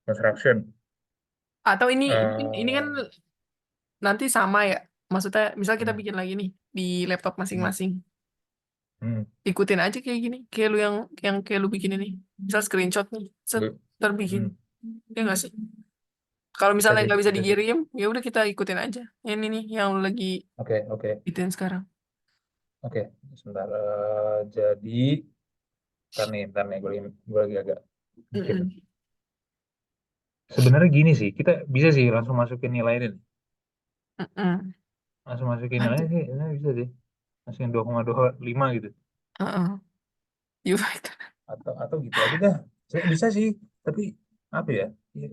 Construction. Atau ini kan Eh, nanti sama ya. Maksudnya misal kita hmm, bikin lagi nih di laptop hmm, masing-masing. hmm. Ikutin aja kayak gini. Kayak lu yang kayak lu bikin ini. Misal screenshot nih. Set, Gue- ntar bikin. hmm. Ya nggak sih? Kalau Bisa misalnya sih, nggak bisa bisa sih. dikirim, ya udah kita ikutin aja. Ini nih yang lu lagi Oke, oke, ikutin sekarang. oke. Sebentar. Jadi, ntar nih, gue lagi agak mikir. Mm-mm. Sebenarnya gini sih, kita bisa sih langsung masukin nilai ini. Mm-mm. Langsung masukin nilainya Aduh. sih, ini bisa sih. Masukin 2,25 gitu. Heeh. You right. Atau gitu aja dah. Bisa sih, tapi apa ya? Ya,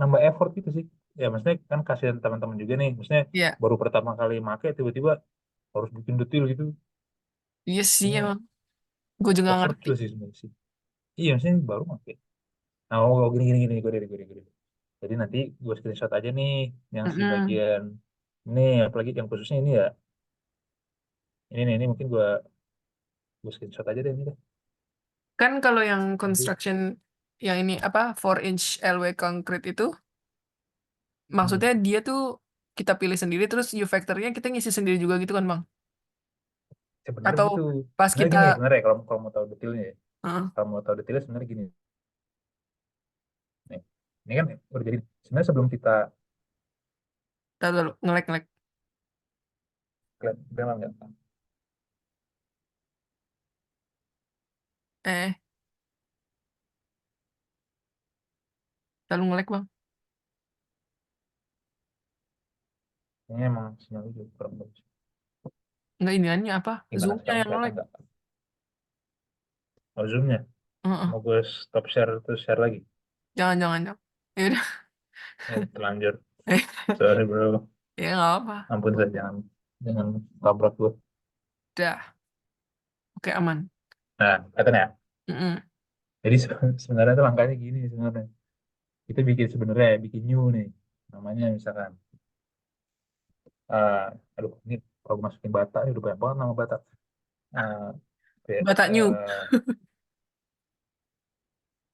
nambah effort gitu sih. Ya maksudnya kan kasihan teman-teman juga nih. Maksudnya Iya, baru pertama kali make tiba-tiba harus bikin detail gitu. iya sih Ini emang. Gue juga nggak effort ngerti. juga sih sebenarnya sih. Iya, maksudnya baru make. Nah, gini gini gini gue. Jadi nanti gue screenshot aja nih yang si Mm-mm. bagian ini, apalagi yang khususnya ini ya. Ini nih, ini mungkin gue screenshot aja deh ini deh. Kan kalau yang Nanti construction yang ini apa 4 inch LW concrete itu hmm, maksudnya dia tuh kita pilih sendiri terus U factor-nya kita ngisi sendiri juga gitu kan Bang? sebenarnya Atau gitu. pas Sebenarnya kita gini sebenarnya, kalau kalau mau tahu detailnya ya. Heeh. Kalau mau tahu detailnya sebenarnya gini. Nih, ini kan udah jadi, sebenarnya sebelum kita Tahu dulu ngelek-ngelek. bilang nggak, Eh, lalu ngelek Bang. ini emang sinyalnya juga kurang bagus. Enggak iniannya apa? Gimana Zoom-nya sekarang, yang kelihatan ngelek. nggak? Oh, zoomnya. Heeh. Mau gue stop share terus share lagi? Jangan jangan jangan. Ya udah. Terlanjur. Eh, Sorry bro. ya nggak apa. Ampun saya, jangan tabrak gue. Udah. Oke aman. Nah, katanya. Mm-mm. Jadi sebenarnya tuh langkahnya gini sebenarnya. Kita bikin sebenarnya bikin new nih. Namanya misalkan, eh aduh ini kalau gue masukin bata ini udah banyak banget nama bata. Eh, kayak, Batak New.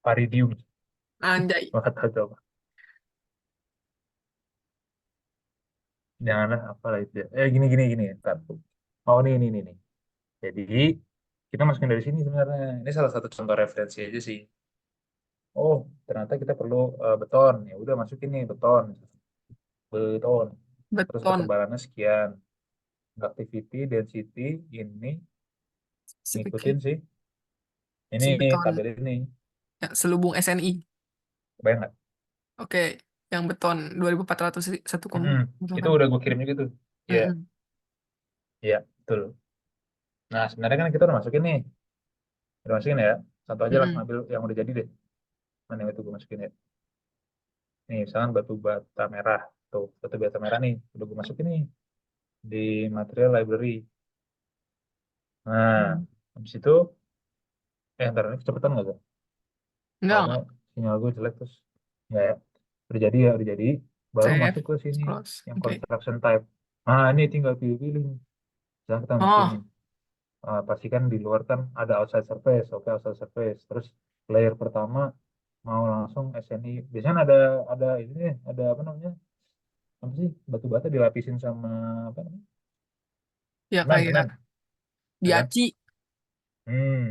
Paridium. Anjay. Bata itu apa? Janganlah apalah itu ya. Gini gini gini. Ntar. Oh, nih. Jadi kita masukin dari sini sebenarnya. Ini salah satu contoh referensi aja sih. Oh, ternyata kita perlu beton. Ya udah masukin nih beton. Beton. Terus Beton. ketebalannya sekian. Activity, density, ini Spesifik ngikutin sih. Ini si beton. tabel ini. Ya, selubung SNI. Kebayang nggak? Oke, yang beton 2400 satu koma Mm-mm. Itu delapan. udah gue kirim juga tuh. Iya, Mm-mm. iya, betul. Nah, sebenarnya kan kita udah masukin nih. Udah masukin ya. Satu aja lah Mm-mm. ngambil yang udah jadi deh. Mana yang itu gue masukin ya. Nih, misalkan batu bata merah. Tuh, batu bata merah nih. Udah gue masukin nih di material library. Nah, Mm. habis itu, ntar ini kecepatan nggak tuh? Soalnya Enggak. sinyal gue jelek terus. Nggak ya. Udah jadi ya, udah jadi. Baru Save, masuk ke sini. close. Yang Oke. construction type. Nah, ini tinggal pilih-pilih nih. Misalnya kita masukin Oh, nih. Pastikan di luar kan ada outside surface. Oke, outside surface. Terus layer pertama mau langsung SNI. Biasanya ada ini nih, ada apa namanya? Apa sih? Batu bata dilapisin sama apa namanya? ya kayak Semen, ya kan? diaci. Hmm,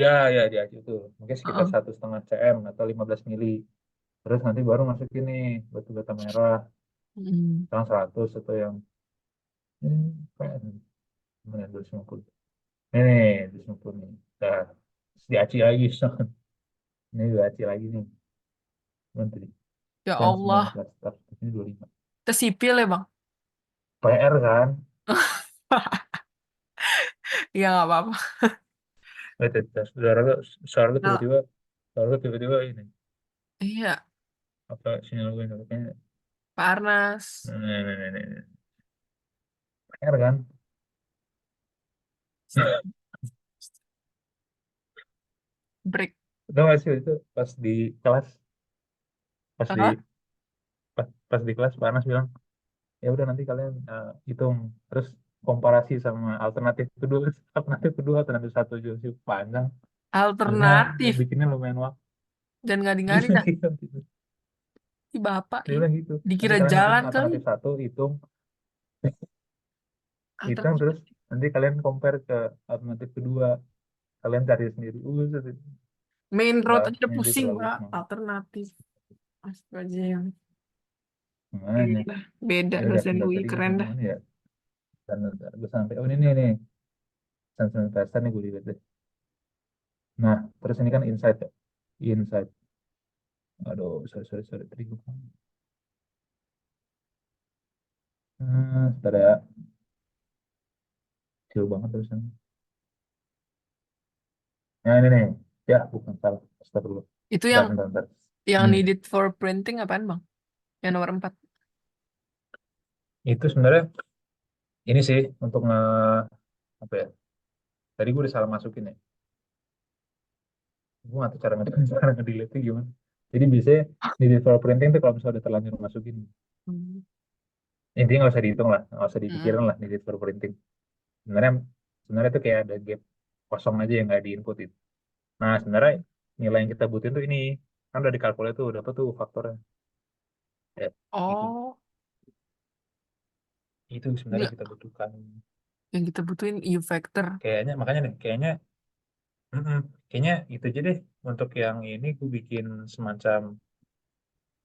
ya, ya di Aceh itu. Mungkin sekitar Heeh. 1,5 cm atau 15 mili. Terus nanti baru masukin nih batu bata merah, Mm. yang 100 atau yang kayak mana 250. Nih, 250 nih. Nah, terus di Aceh lagi, ini di Aceh lagi nih. Nanti Ya yang 9 Allah. cluster, ini 25. Kita sipil ya, Bang? PR kan? Iya, nggak apa-apa. Saudara lu, suara lu Nah, tiba-tiba, suara lu tiba-tiba ini, iya, apa sinyal gue ini, kayaknya, Pak Arnas. nih. PR kan? Break. Udah gak sih itu pas di kelas, pas di Apa? pas di kelas Pak Anas bilang, ya udah nanti kalian hitung terus komparasi sama alternatif kedua, alternatif satu juga sih panjang. Akhirnya Alternatif. bikinnya lumayan waktu. Dan Dia ngadi-ngadi bilang dah. gitu. Si bapak Dia ya. bilang gitu. Nanti Dikira kalian hitung jalan kali. alternatif satu, hitung terus Alternatif. nanti kalian compare ke alternatif kedua. Kalian cari sendiri. Main road Enggak, aja udah ini dia pusing, terlalu Pak. semangat. Alternatif. Astaga, yang Makanya, beda. Beda ya udah dosen tinggal UI tadi keren ngomong dah. mana ya. Dan gue sampai, oh ini nih, sense tester nih gue lihat deh. Nah, terus ini kan insight ya. Insight. Aduh, sorry. Tadi gue. Sebentar ya. Kecil banget tulisannya. Nah, ini nih. Ya, bukan salah. Astagfirullah. Itu Bentar, yang bentar, bentar. yang Hmm. needed for printing apaan, Bang? Yang nomor 4. Itu sebenarnya ini sih untuk apa ya? Tadi gue udah salah masukin ya. Gue nggak tahu cara cara ngedelete gimana. Jadi biasanya di default printing tuh kalau misalnya udah terlanjur masukin, Hmm. intinya nggak usah dihitung lah, nggak usah Mm-mm. dipikirin lah di default printing. Sebenarnya sebenarnya itu kayak ada gap kosong aja yang nggak diinputin. Nah, sebenarnya nilai yang kita butuhin tuh ini kan udah dikalkulasi tuh, dapat tuh faktornya. Ya, itu Oh, itu sebenarnya ini yang kita butuhkan. yang kita butuhin U factor. Kayaknya makanya nih, mm-mm, kayaknya itu aja deh untuk yang ini gue bikin semacam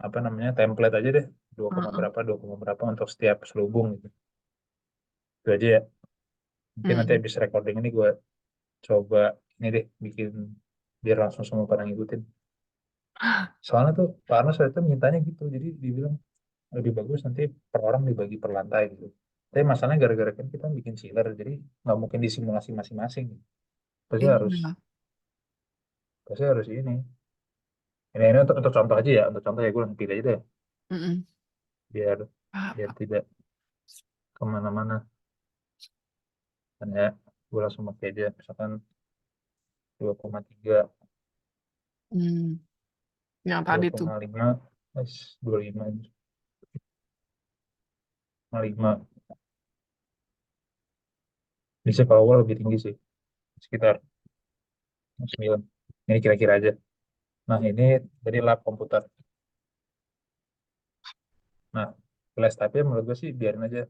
apa namanya template aja deh, Heeh. dua koma berapa untuk setiap selubung gitu. Itu aja ya. Mungkin nanti Mm. habis recording ini gue coba ini deh bikin biar langsung semua pada ngikutin. Soalnya tuh Pak Arno waktu itu mintanya gitu, jadi dibilang lebih bagus nanti per orang dibagi per lantai gitu. Tapi masalahnya gara-gara kan kita bikin chiller, jadi nggak mungkin disimulasi masing-masing. Pasti harus, Iya. pasti harus ini. Ini untuk contoh aja ya, untuk contoh ya gue langsung pilih aja deh, Mm-mm. biar biar Apa? tidak kemana-mana. Kan ya, gue langsung pakai aja, misalkan 2,3, Hmm. Yang dua tadi tuh. koma lima, 25, 5. Bisa kalau awal lebih tinggi sih, sekitar 9. Ini kira-kira aja. Nah, ini dari lab komputer. Nah, flash tapi menurut gue sih biarin aja.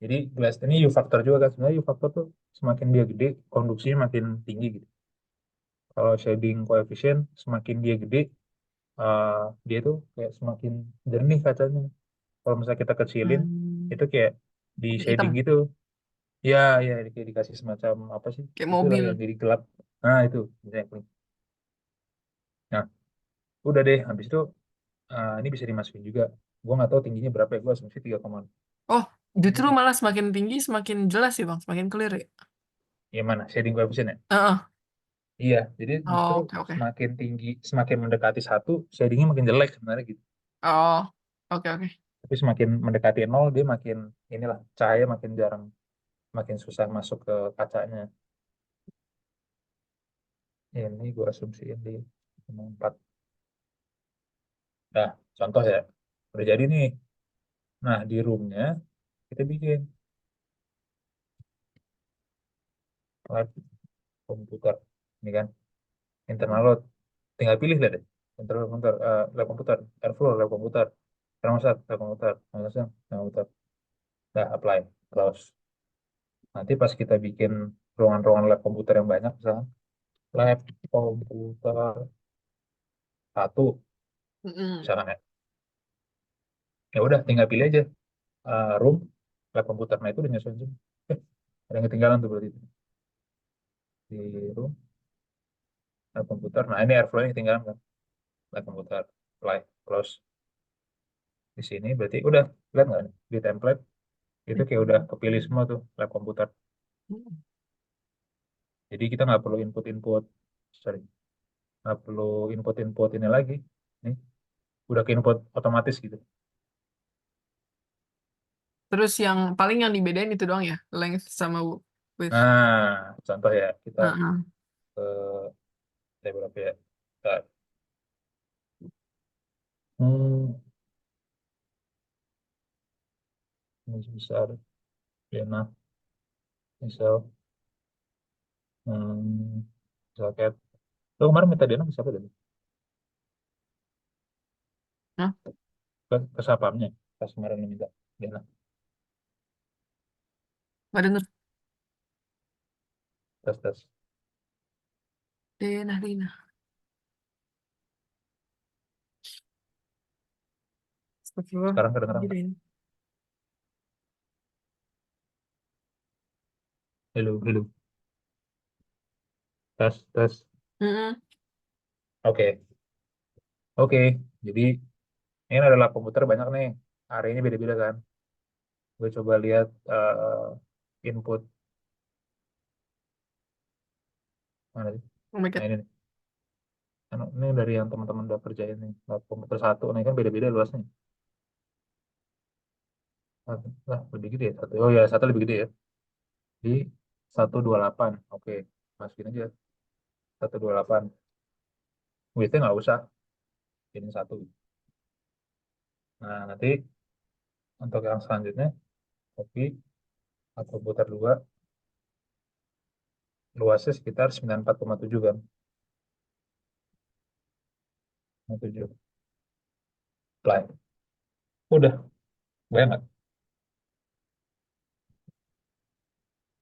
Jadi gelas ini U factor juga kan. Sebenarnya U factor tuh semakin dia gede, konduksinya makin tinggi gitu. Kalau shading coefficient semakin dia gede, eh, dia tuh kayak semakin jernih kacanya. Kalau misalnya kita kecilin, Hmm, itu kayak di shading hitam gitu. Ya, ya, kayak dikasih semacam apa sih? kayak Itulah mobil. yang jadi gelap. Nah, itu. Exactly. Nah, udah deh. Habis itu, ini bisa dimasukin juga. Gua nggak tahu tingginya berapa ya. Gua asumsi 3,6 Oh, justru deh. malah semakin tinggi semakin jelas ya Bang, semakin clear ya. Yang mana? Shading coefficient ya? Heeh. Iya, jadi justru Oh, oke oke. semakin tinggi, semakin mendekati satu, shadingnya makin jelek sebenarnya gitu. Oh, oke oke. Tapi semakin mendekati nol, dia makin inilah cahaya makin jarang, makin susah masuk ke kacanya. Ini gue asumsiin di 4. Nah, contoh ya, udah jadi nih. Nah, di roomnya kita bikin lab komputer, ini kan internal load. Tinggal pilih lihat deh, internal komputer, lab komputer, airflow lab komputer, thermostat lab komputer, langsung lab komputer. Nah, apply, close. Nanti pas kita bikin ruangan-ruangan lab komputer yang banyak, misalnya lab komputer 1, Mm-mm. misalkan ya, ya udah tinggal pilih aja room lab komputer. Nah itu udah nyusun semua. Ada yang ketinggalan tuh berarti di room lab komputer. Nah ini airflow yang ketinggalan kan, lab komputer, apply, close. Di sini berarti udah lihat nggak nih di template itu kayak udah kepilih semua tuh lab komputer. Jadi kita nggak perlu input-input, sorry, nggak perlu input-input ini lagi. Nih udah ke input otomatis gitu. Terus yang paling yang dibedain itu doang ya, length sama width. Nah, contoh ya, kita Heeh. ke berapa ya? Bentar. Hmm, ini besar. Ya, nah, misal, hmm, soket. Lo kemarin minta Dena ke siapa tadi? Hah? Ke sapamnya. Pas kemarin lo minta Dena. Nggak denger. Tes, tes. Dena, Dena. Astagfirullah. Sekarang kedengeran nggak? Gini. Hello, hello. Tes, tes. Mm-mm. Oke, oke. Jadi, ini adalah komputer banyak nih. Areanya beda-beda kan. Gue coba lihat input. Mana sih? Oh my Nah, God. ini nih. Ini dari yang teman-teman udah kerjain nih. Lab komputer 1. Nah, ini kan beda-beda luasnya. Lah, lebih gede ya. Satu. Oh ya, satu lebih gede ya. Di 128. Oke, masukin aja 128. Width-nya nggak usah, ini 1. Nah, nanti untuk yang selanjutnya, copy atau putar 2, luasnya sekitar 94,7 kan. 97. Apply. Udah, banyak.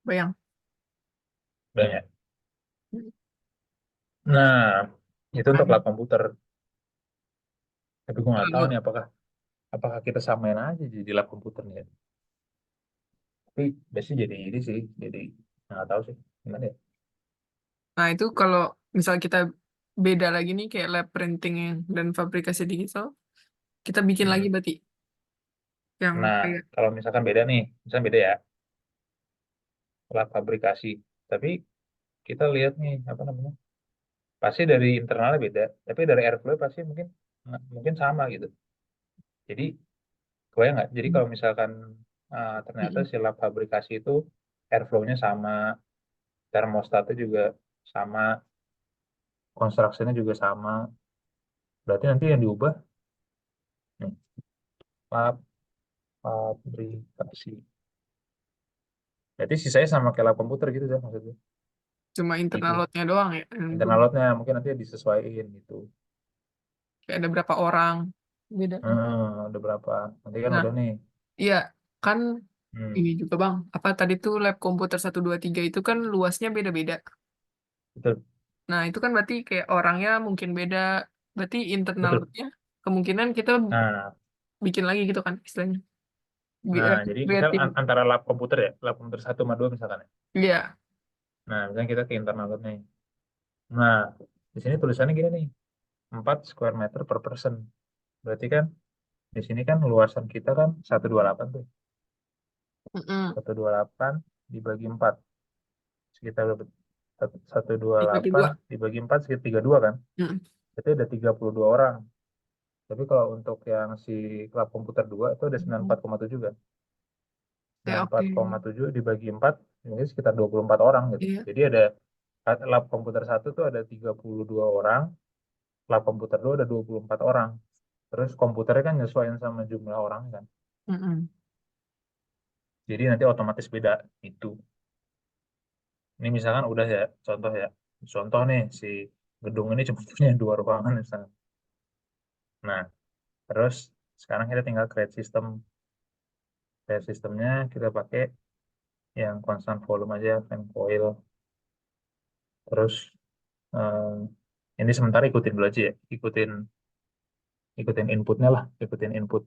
Bayang. Banyak. Nah, itu untuk Kan. lab komputer. Tapi gue nggak tahu Kalau nih apakah apakah kita samain aja di lab komputer nih ya. Tapi biasanya jadi ini sih, jadi nggak tahu sih gimana ya. Nah, itu kalau misal kita beda lagi nih kayak lab printing dan fabrikasi digital, kita bikin lagi Hmm. berarti yang Nah, kayak kalau misalkan beda nih, misalkan beda ya, lab fabrikasi. Tapi kita lihat nih apa namanya, pasti dari internalnya beda, tapi dari airflow pasti mungkin mungkin sama gitu. Jadi kebayang nggak? Jadi kalau misalkan ternyata Mm-mm. si lab fabrikasi itu airflow-nya sama, termostatnya juga sama, construction-nya juga sama, berarti nanti yang diubah nih, lab fabrikasi. Berarti sisanya sama kayak lab komputer gitu kan maksudnya. Cuma internal Gitu. load-nya doang ya yang Internal berubah. load-nya mungkin nanti disesuaikan gitu. Kayak ada berapa orang beda. Ada berapa? Nanti kan Nah, udah nih. iya kan Hmm, Ini juga Bang, apa tadi tuh lab komputer 1 2 3 itu kan luasnya beda-beda. betul, Nah, itu kan berarti kayak orangnya mungkin beda. Berarti internal betul. labnya kemungkinan kita Nah, bikin lagi gitu kan istilahnya. nah, Biar jadi misal kreatif. antara lab komputer ya, lab komputer 1 sama 2 misalkan ya. Iya. Nah, misalnya kita ke internal lab nih. Nah, di sini tulisannya gini nih, 4 square meter per person. Berarti kan di sini kan luasan kita kan 128 tuh. Mm-mm. 128 dibagi 4 sekitar berapa? 128 3 2. dibagi 4 sekitar 32 kan. Mm. Berarti ada 32 orang. Tapi kalau untuk yang si lab komputer 2 itu ada 94,7 kan. Ya, sembilan puluh empat oke. koma tujuh dibagi 4 ini sekitar 24 orang gitu. Iya. Jadi ada lab komputer 1 tuh ada 32 orang, lab komputer 2 ada 24 orang. Terus komputernya kan nyesuaiin sama jumlah orang kan. Mm-mm. Jadi nanti otomatis beda itu. Ini misalkan udah ya, contoh ya. Contoh nih si gedung ini cuma punya 2 ruangan misalnya. Nah, terus sekarang kita tinggal create sistem. Create sistemnya kita pakai yang constant volume aja, fan coil. Terus eh, ini sementara ikutin dulu aja ya, ikutin ikutin inputnya lah, ikutin input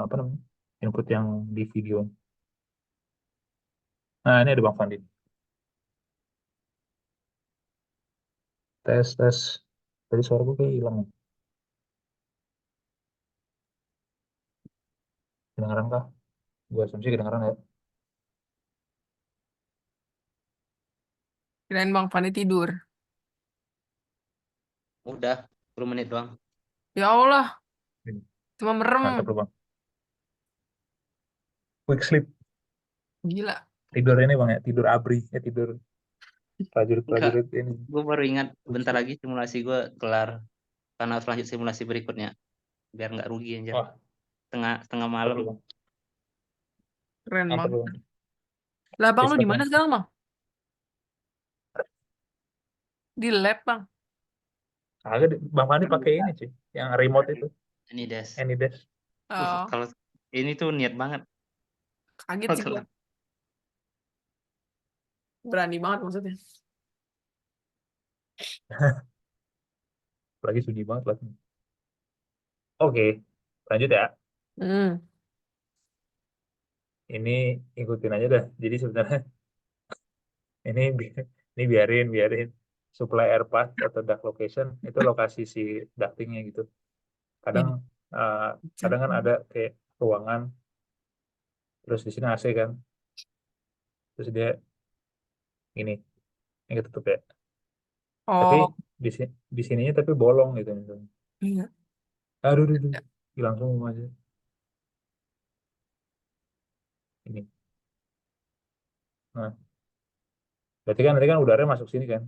apa namanya, input yang di video. Nah ini ada Bang Fandi. Tes tes. Tadi suara gue kayak hilang. Kedengeran kah? Gue asumsi kedengeran ya. Kirain Bang Fani tidur. Udah 10 menit doang. Ya Allah, Ini, cuma merem. mantap loh Bang. Quick sleep. Gila. Tidur ini Bang ya, tidur ABRI ya, tidur Enggak, prajurit-prajurit ini. gue baru ingat Quick bentar sleep. lagi simulasi gue kelar. Karena harus lanjut simulasi berikutnya. Biar nggak rugi anjir. Wah, Setengah setengah mantap malam. loh Bang. Keren Mantap banget. loh Bang. Lah Bang lu di mana Respect sekarang Bang? Di lab Bang. Agak Bang Fandi pakai ini sih, yang remote itu, Ini Des. AnyDesk. Oh, Kalau ini tuh niat banget. kaget sih gua. Berani banget maksudnya. Lagi sunyi banget lah. Oke, lanjut ya. Hmm. Ini ikutin aja dah. Jadi sebenarnya ini ini biarin supply air path atau duct location itu lokasi si ductingnya gitu. Kadang Ini. eh, kadang kan ada kayak ruangan, terus di sini AC kan, terus dia ini ketutup ya. Tapi Oh, di sininya tapi bolong gitu misalnya. iya. Aduh, aduh, aduh. Langsung aja ini. Nah, berarti kan nanti kan udara masuk sini kan.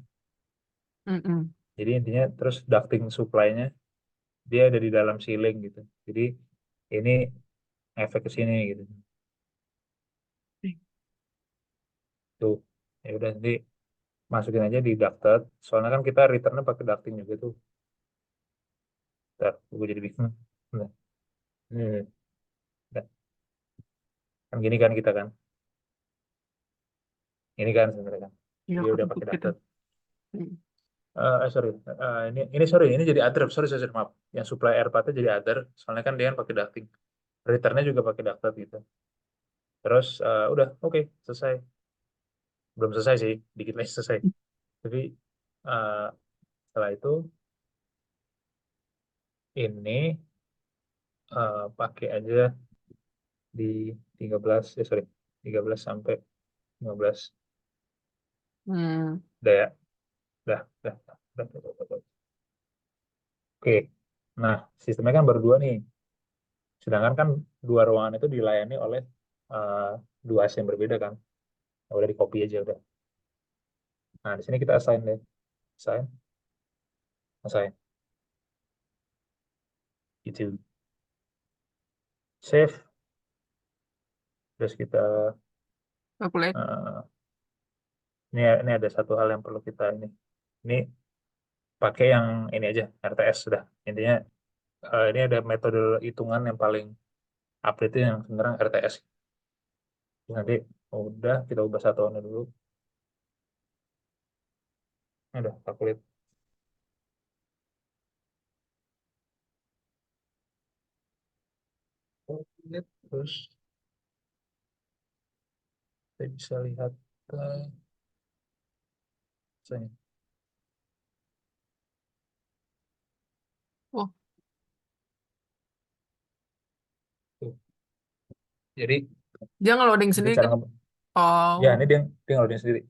Mm-mm. Jadi intinya terus ducting supply-nya dia ada di dalam ceiling gitu. Jadi ini efek ke sini gitu. Tuh, ya udah nanti masukin aja di ducted. Soalnya kan kita returnnya pakai ducting juga tuh. Ntar, gue jadi bingung. Nah, ini, nah, kan gini kan kita kan. Ini kan sebenarnya kan. Iya, Dia udah ketutup pakai gitu. ducted. Hmm. Sorry, ini sorry, ini jadi other. Sorry, sorry, maaf. Yang supply air path jadi other. Soalnya kan dia kan pakai ducting. Returnnya juga pakai ducted gitu. Terus udah, oke, selesai. Belum selesai sih, dikit lagi selesai. Tapi eh, setelah itu ini pakai aja di 13 ya sorry 13 sampai 15. Hmm. Udah ya, udah. Oke, nah sistemnya kan baru 2 nih, sedangkan kan 2 ruangan itu dilayani oleh eh, 2 AC yang berbeda kan. Nah, udah di copy aja udah. Nah di sini kita assign deh, assign, assign itu save. Terus kita Calculate. eh, ini ada satu hal yang perlu kita ini pakai yang ini aja RTS sudah. Intinya ini ada metode hitungan yang paling update itu yang sebenarnya RTS. Nanti udah kita ubah satuannya dulu. Udah calculate. Calculate, terus kita bisa lihat misalnya. Oh, Tuh. Jadi dia nge-loading nanti sendiri cara kan? Oh, ya ini dia ngeloading sendiri.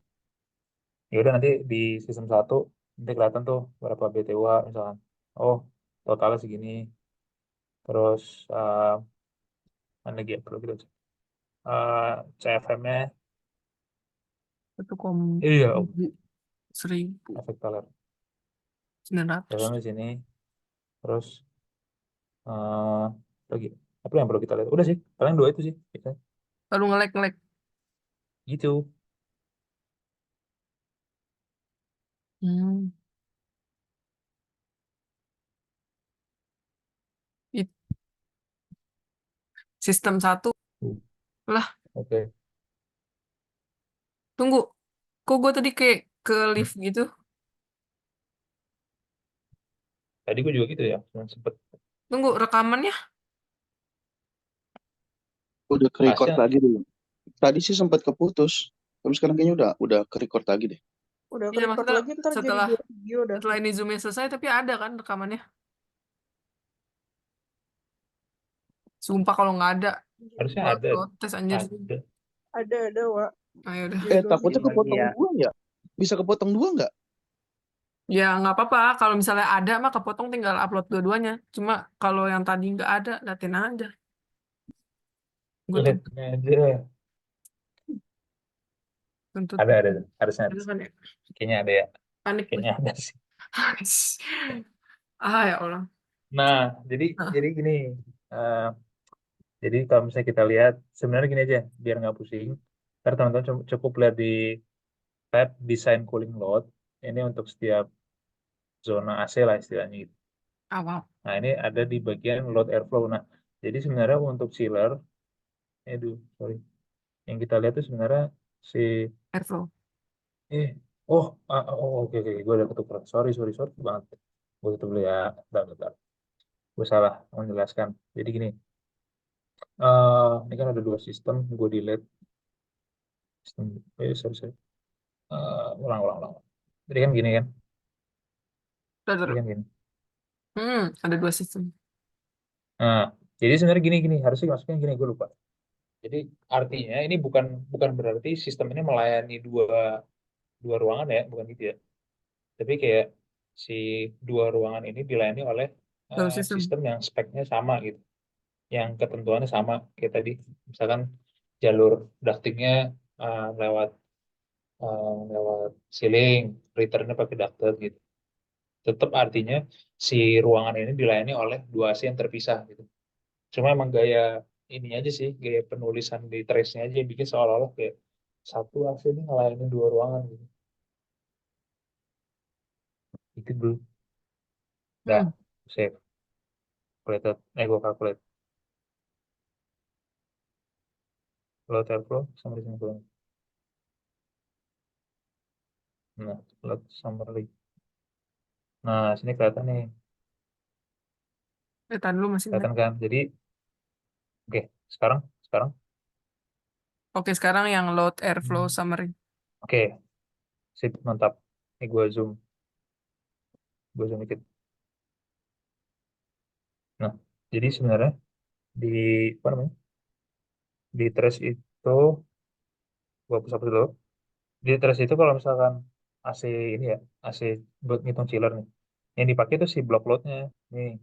Ya udah nanti di sistem 1 nanti kelihatan tuh berapa BTUH misalkan. Oh, totalnya segini. Terus mana lagi ya perlu kita cek. CFM-nya, 1,1 efek toler. 900. CFM di sini. Terus eh lagi apa yang perlu kita lihat? Udah sih, paling dua itu sih. Lalu nge-lag. Gitu. Hmm. It- Sistem 1. Uh, Lah, Oke. tunggu. Kok gue tadi kayak ke lift gitu? Tadi gue juga gitu ya, cuma sempet Tunggu, rekamannya? Udah ke-record pasnya. lagi dulu. Tadi sih sempat keputus, tapi sekarang kayaknya udah ke-record lagi deh. Udah Iya, ke-record maksudnya lagi ntar jadi setelah 2 video dah. setelah ini Zoom-nya selesai, tapi ada kan rekamannya? Sumpah kalau nggak ada, Harusnya gue ada. protes anjir. Ada. Ada, Wak. Ayo udah. Jadi 2 Takutnya video. kepotong Iya. dua ya? Bisa kepotong dua nggak? Ya nggak apa-apa. Kalau misalnya ada mah kepotong tinggal upload dua-duanya. Cuma kalau yang tadi nggak ada, liatin aja. Gue Lihat aja. tuntut. Ada. Harusnya ada. Ada kan ya? Kayaknya ada ya. Panik gue. Kayaknya ada sih. Ah ya Allah. Nah, jadi Nah. gini. eh, jadi kalau misalnya kita lihat, sebenarnya gini aja, biar nggak pusing. Ntar teman-teman cukup lihat di tab design cooling load. Ini untuk setiap zona AC lah istilahnya gitu. Awal. Nah, ini ada di bagian load airflow. Nah, jadi sebenarnya untuk chiller, sorry. Yang kita lihat itu sebenarnya si Airflow. eh oke, gue udah ketukar. Sorry banget. Gue tutup dulu ya. Bentar. Gue salah menjelaskan. Jadi gini, ini kan ada dua sistem, gue delete sistem. Sorry. Ulang. Jadi kan gini kan, Udah. jadi kan gini. Ada 2 sistem. Nah, jadi sebenarnya gini, harusnya masuknya gini, gue lupa. Jadi artinya ini bukan bukan berarti sistem ini melayani dua ruangan ya, bukan gitu ya. Tapi kayak si dua ruangan ini dilayani oleh Satu sistem. sistem yang speknya sama gitu, yang ketentuannya sama kayak tadi. Misalkan jalur ductingnya lewat ceiling, returnnya pakai ducted gitu. Tetap artinya si ruangan ini dilayani oleh dua AC yang terpisah gitu. Cuma emang gaya ini aja sih, gaya penulisan di trace-nya aja yang bikin seolah-olah kayak satu AC ini ngelayani dua ruangan gitu. Itu dulu. Dah, save. Calculated. Gue calculate. Load airflow sama dengan cooling. Nah, load summary. Nah, sini kelihatan nih. Tahan dulu masih Kelihatan ingat. kan? Jadi, oke. Sekarang. Oke, sekarang yang load airflow summary. Oke. Sip, mantap. Ini gue zoom. Dikit. Nah, jadi sebenarnya di apa namanya? Di trace itu gue hapus dulu. Di trace itu kalau misalkan AC ini ya, AC buat ngitung chiller nih. Yang dipakai itu si block load-nya. Nih.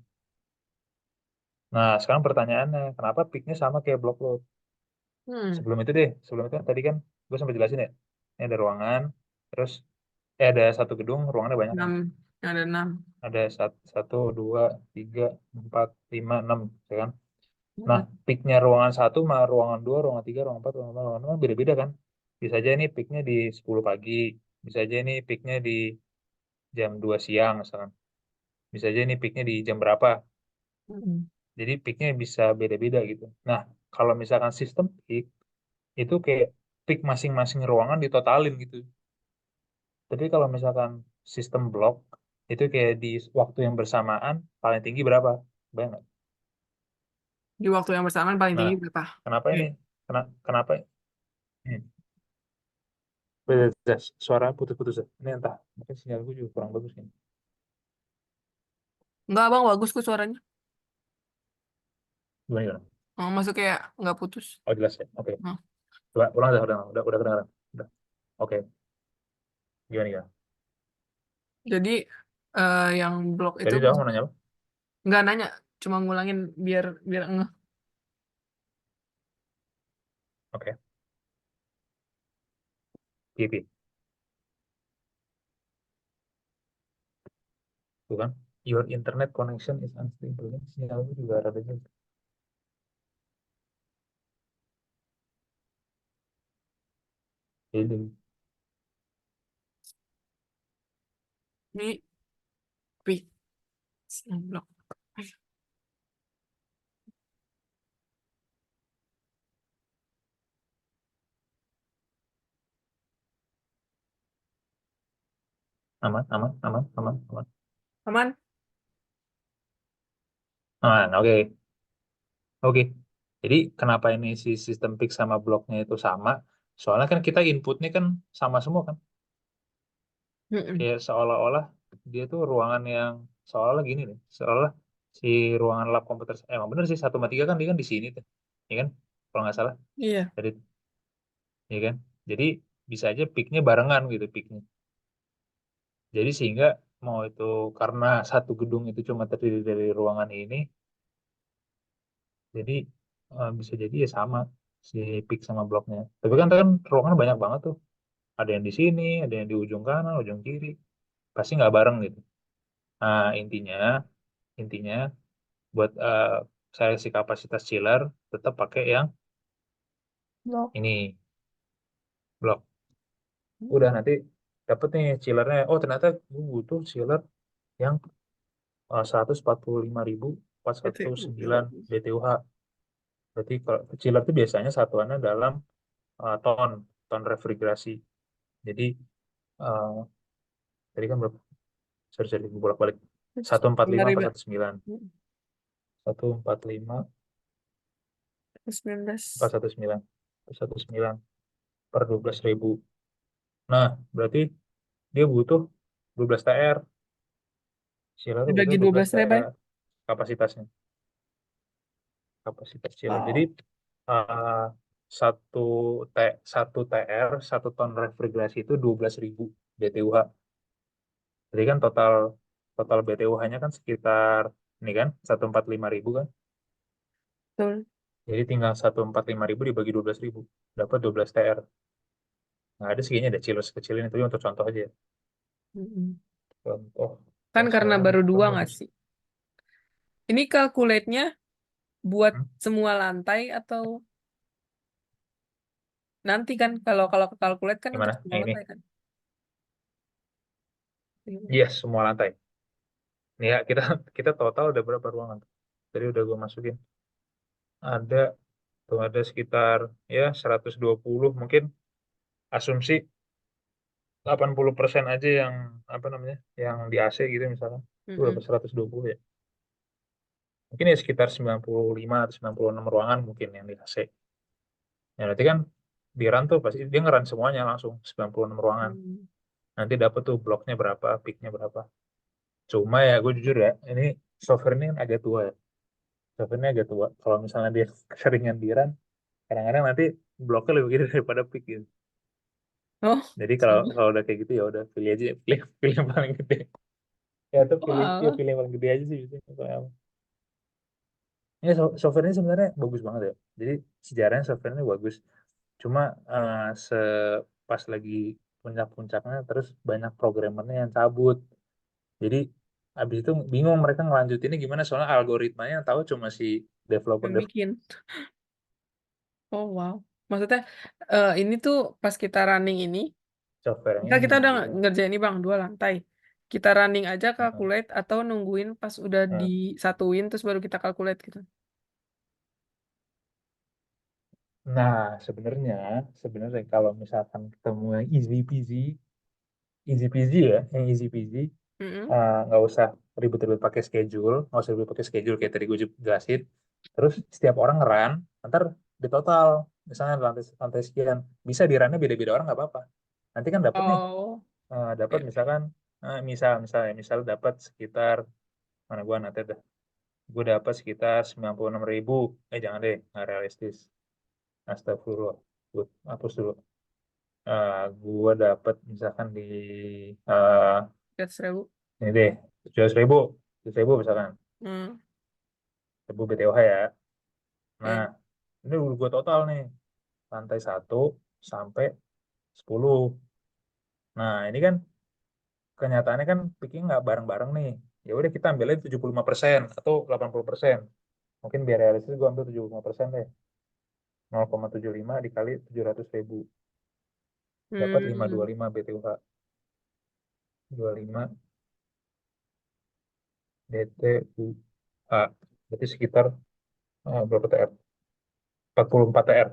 Nah, sekarang pertanyaannya, kenapa peak-nya sama kayak block load? Sebelum itu tadi kan gue sempat jelasin ya. Ini ada ruangan, terus ada satu gedung, ruangannya banyak kan. 6. Ada 6. Ada satu, dua, tiga, empat, lima, enam, ya kan? Nah, peaknya ruangan satu sama ruangan dua, ruangan tiga, ruangan empat, ruangan lima beda-beda kan? Bisa aja ini peaknya di 10 pagi, bisa aja ini peaknya di jam 2 siang misalkan. Bisa aja ini peaknya di jam berapa. Jadi peaknya bisa beda-beda gitu. Nah, kalau misalkan sistem peak, itu kayak peak masing-masing ruangan ditotalin gitu. Tapi kalau misalkan sistem blok itu kayak di waktu yang bersamaan paling tinggi berapa? Bayang nggak? Di waktu yang bersamaan paling Nah, tinggi berapa? kenapa ini? Kenapa? Hmm. Beda, suara putus-putus. Ini entah, mungkin sinyalku juga kurang bagus ini. Enggak, Bang, bagus kok suaranya. Gimana? Oh, masuk kayak nggak putus. Oh, jelas ya. Oke. Oh. Ulang udah kedengaran. Udah. Oke. Gimana? Jadi yang blok itu Jadi udah mau nanya apa? nggak nanya, cuma ngulangin biar ngeh. Oke. PP. Tuh kan? Your internet connection is unstable. Sinyalku juga rada jelek. Jadi, Ini pi blok. aman. Aman? Oke. Oke. Jadi kenapa ini si sistem pick sama bloknya itu sama? Soalnya kan kita inputnya kan sama semua kan. Mm-mm. Kayak seolah-olah dia tuh ruangan yang seolah gini nih. Seolah si ruangan lab komputer. Emang bener sih 1/3 kan dia kan di sini tuh. Ya kan? Kalau nggak salah. Iya. Jadi, ya kan? Jadi bisa aja picknya barengan gitu picknya. Jadi sehingga mau itu karena satu gedung itu cuma terdiri dari ruangan ini, jadi bisa jadi ya sama si pick sama bloknya. Tapi kan ruangan banyak banget tuh. Ada yang di sini, ada yang di ujung kanan, ujung kiri. Pasti nggak bareng gitu. Nah, intinya buat seleksi kapasitas chiller tetap pakai yang Blok. ini blok. Udah nanti dapet nih chillernya. Oh ternyata gue butuh chiller yang 145.409 BTUH. Berarti kalau chiller itu biasanya satuannya dalam ton refrigerasi. Jadi eh, tadi kan berapa? Sorry, gue bolak-balik. 145 5.000. 419. 145 19. 419. 419 per 12.000. Nah, berarti dia butuh 12 TR. Chiller itu butuh Dibagi 12 12 ribu. TR kapasitasnya. Kapasitas chiller. Wow. Jadi eh, satu satu TR, 1 ton refrigerasi itu 12.000 BTUH. Jadi kan total BTUH-nya kan sekitar ini kan 145.000 kan. Betul. Jadi tinggal 145.000 dibagi 12.000 dapat 12 TR. Nah, ada segini ada chiller sekecil ini tapi untuk contoh aja. Mm-mm. Contoh Kan karena sasaran baru 2 nggak bagus. sih? Ini calculate-nya buat Hmm? semua lantai atau nanti kan kalau ke calculate kan untuk Gimana? semua Yang ini. lantai kan? Yes, semua lantai. Nih ya, kita kita total udah berapa ruangan? Tadi udah gue masukin. Ada tuh ada sekitar ya 120 mungkin asumsi 80% aja yang apa namanya? Yang di AC gitu misalnya. Itu berapa Mm-mm. 120 ya. Mungkin ya sekitar 95 atau 96 ruangan mungkin yang di AC. Ya nanti kan di run tuh pasti dia ngeran semuanya langsung 96 ruangan. Hmm. Nanti dapet tuh bloknya berapa, peaknya berapa. Cuma ya gue jujur ya, ini software ini kan agak tua ya. Software ini agak tua. Kalau misalnya dia keseringan di run, kadang-kadang nanti bloknya lebih gede daripada peak gitu. Oh, Jadi kalau kalau udah kayak gitu ya udah pilih aja, pilih yang paling gede. Ya tuh wah. pilih yang paling gede aja sih biasanya. Kalau ini software ini sebenarnya bagus banget ya. Jadi sejarahnya software ini bagus. Cuma se pas lagi puncak-puncaknya terus banyak programmernya yang cabut. Jadi habis itu bingung mereka ngelanjutinnya gimana soalnya algoritmanya yang tahu cuma si developer Yang bikin. Oh, wow. Maksudnya ini tuh pas kita running ini, software yang kita ini udah gitu. ngerjain ini Bang, 2 lantai. Kita running aja Heeh. calculate atau nungguin pas udah Heeh. disatuin terus baru kita calculate gitu. Nah, sebenarnya kalau misalkan ketemu yang easy peasy ya, yang easy peasy, Mm-mm. nggak usah ribet-ribet pakai schedule, nggak usah ribet pakai schedule kayak tadi gue jelasin. Terus setiap orang ngeran, ntar di total, misalnya lantai lantai sekian, bisa di runnya beda-beda orang nggak apa-apa. Nanti kan dapat nih, Oh, dapat oke. misalkan, misal dapat sekitar mana gua nanti dah, gue dapat sekitar 96.000, jangan deh, nggak realistis. Astagfirullah, gue hapus dulu. Gue dapat misalkan di eh 100.000. ini deh 700.000, 700.000 misalkan, Hmm, 1000 BTOH ya. Nah, ya. ini udah gue total nih, lantai 1 sampai 10. Nah, ini kan kenyataannya kan picking nggak bareng-bareng nih. Ya udah kita ambilnya 75% atau 80%. Mungkin biar realistis gue ambil 75% deh. 0,75 dikali 700.000. Dapat Hmm, 525 BTUH. 25 BTUH. Berarti sekitar berapa TR? 44 TR.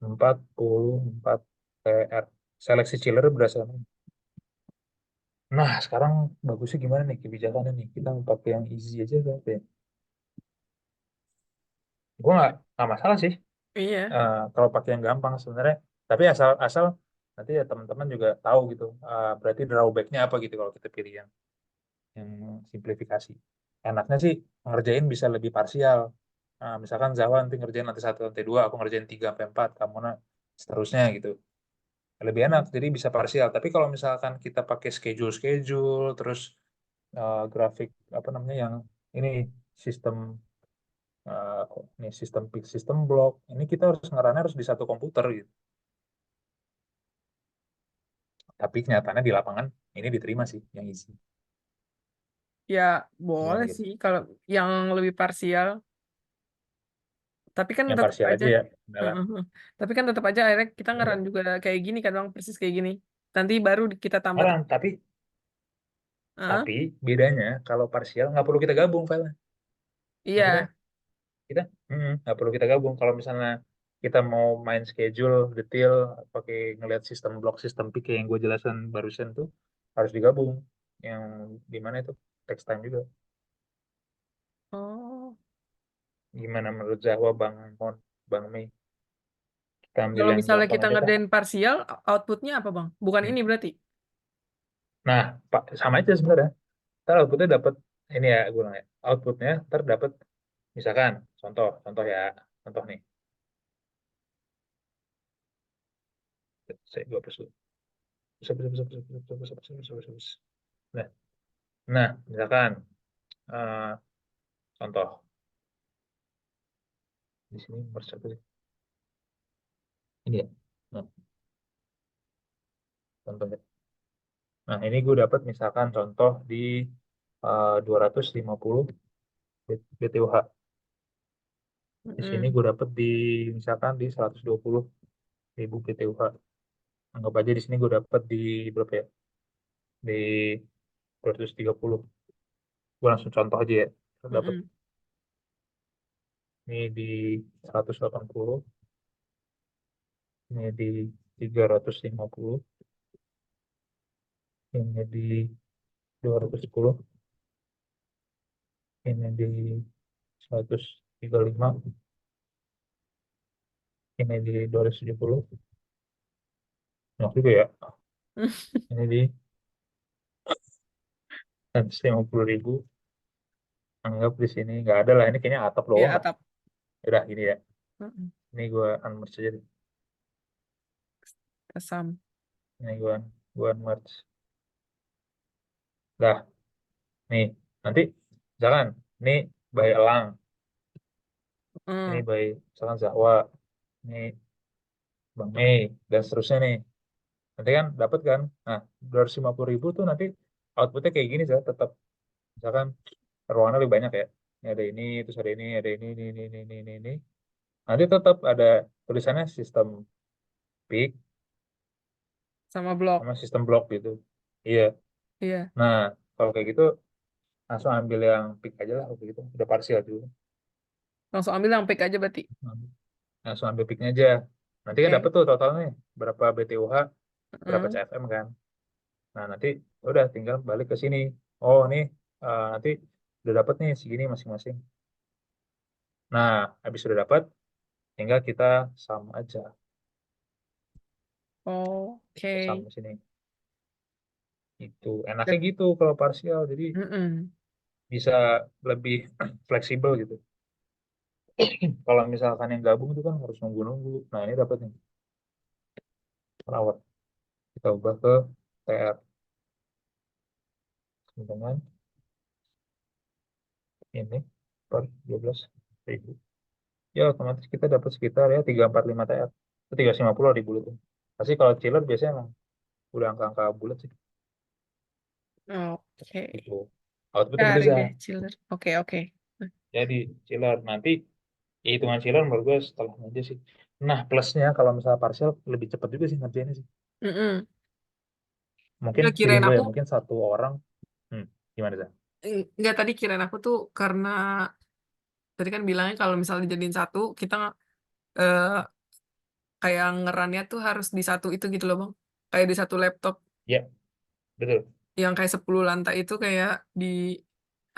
44 TR. Seleksi chiller berdasarkan. Nah, sekarang bagusnya gimana nih kebijakannya nih? Kita mau pakai yang easy aja berapa ya? Gue nggak masalah sih, iya. kalau pakai yang gampang sebenarnya. Tapi asal asal nanti ya teman-teman juga tahu gitu. Berarti drawbacknya apa gitu kalau kita pilih yang simplifikasi. Enaknya sih ngerjain bisa lebih parsial. Misalkan Zawa nanti ngerjain lantai 1, lantai 2, aku ngerjain 3 sampai 4, kamu seterusnya gitu. Lebih enak, jadi bisa parsial. Tapi kalau misalkan kita pakai schedule-schedule, terus grafik apa namanya yang ini sistem ini sistem pick, sistem block, ini kita harus ngerannya harus di satu komputer gitu. Tapi kenyataannya di lapangan ini diterima sih yang easy. Ya, Gimana boleh gitu? sih kalau yang lebih parsial. Tapi kan Yang tetap parsial aja. aja ya. Beneran. Heeh. Tapi kan tetap aja akhirnya kita ngeran Iya. juga kayak gini kan bang, persis kayak gini. Nanti baru kita tambah. Sekarang, Heeh. tapi bedanya kalau parsial nggak perlu kita gabung filenya. Maksudnya Iya. kita nggak perlu kita gabung. Kalau misalnya kita mau main schedule detail pakai ngelihat sistem block, sistem pick yang gue jelasin barusan tuh harus digabung. Yang dimana itu text time juga. Oh. Gimana menurut Zahwa, Bang Mon, Bang Mei? Kita ambil Kalau yang misalnya gampang kita aja kah? ngerjain parsial, outputnya apa bang? Bukan Hmm. ini berarti? Nah, Pak, sama aja sebenarnya. Ntar outputnya dapat ini ya, gue bilang ya. Outputnya ntar dapat misalkan contoh ya, contoh nih. Saya gue hapus dulu. Nah, nah, misalkan eh, contoh di sini nomor satu sih. Ini ya. Nah, contohnya. Nah, ini gue dapat misalkan contoh di 250 BTUH. Di sini Mm-mm. gue dapat di misalkan di 120.000 BTUH. Anggap aja di sini gue dapat di berapa ya? Di 230. Gue langsung contoh aja ya. Dapat Mm-mm. ini di 180, ini di 350, ini di 210, ini di 135, ini di 270. Nah, juga ya. Ini di 150.000. Anggap di sini nggak ada lah. Ini kayaknya atap Iya doang dah. atap. Udah gini ya. Mm-mm. Ini gue unmerge aja deh. Kesam. Ini gue unmerge. Dah, nih. Nanti jangan. Ini by Elang. Ini Mm. by misalkan Zahwa. Ini Bang Mei. Dan seterusnya nih. Nanti kan dapat kan. Nah, 250.000 tuh nanti outputnya kayak gini sih. Tetap misalkan ruangannya lebih banyak ya. Ini ada ini, terus ada ini, ada ini. Nanti tetap ada tulisannya sistem pick Sama blok. sama sistem block gitu. Iya. Iya. Nah, kalau kayak gitu langsung ambil yang pick aja lah kayak gitu. Udah parsial juga. Langsung ambil yang pick aja berarti. langsung ambil peak-nya aja. Nanti kan Oke. dapat tuh totalnya berapa BTUH, berapa Mm. CFM kan. Nah, nanti udah tinggal balik ke sini. Oh, nih nanti udah dapat nih segini masing-masing. Nah, habis udah dapat, tinggal kita sum aja. Oke. Sum di sini. Itu enaknya gitu kalau parsial, jadi Mm-mm. bisa lebih fleksibel gitu. Kalau misalkan yang gabung itu kan harus nunggu-nunggu. Nah, ini dapat nih perawat. Kita ubah ke TR dengan ini per 12.000. Ya, otomatis kita dapat sekitar ya 345 TR. Itu 350 di bulat. Pasti kalau chiller biasanya emang udah angka-angka bulat sih. Oke. Gitu. Outputnya Cari gitu Za. deh chiller. Oke, oke. Jadi chiller nanti ya, hitungan chiller menurut gue setelah aja sih. Nah, plusnya kalau misalnya partial lebih cepat juga sih ngerjainnya sih. Mm-mm. Mungkin Nggak, feeling kirain gue aku, ya, mungkin satu orang, gimana Za? nggak, tadi kirain aku tuh karena tadi kan bilangnya kalau misalnya dijadiin satu, kita eh, kayak ngerannya tuh harus di satu itu gitu loh Bang. Kayak di satu laptop Ya, betul. yang kayak 10 lantai itu kayak di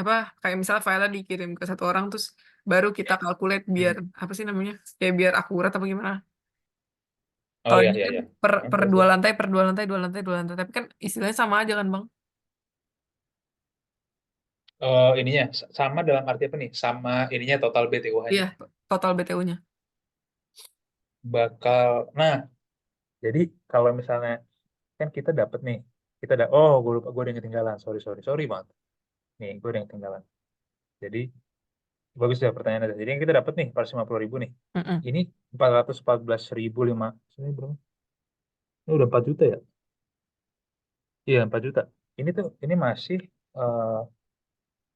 apa kayak misalnya filenya dikirim ke satu orang terus baru kita calculate biar Hmm. apa sih namanya? Kayak biar akurat apa gimana. Oh Kalau ya, ini ya, kan ya. per Jelas, dua jelas. lantai, per dua lantai, dua lantai, dua lantai. Tapi kan istilahnya sama aja kan Bang? Ininya sama dalam arti apa nih? Sama ininya total BTUH-nya. Iya, total BTU-nya. Bakal, nah, jadi kalau misalnya kan kita dapat nih, oh gue lupa, gue udah yang ketinggalan, sorry sorry sorry banget. Nih, gue udah yang ketinggalan. Jadi bagus ya pertanyaannya. Jadi yang kita dapat nih 450.000 nih. Mm-mm. Ini 414.005. Ini berapa? Ini udah 4 juta ya? Iya, 4 juta. Ini masih eh,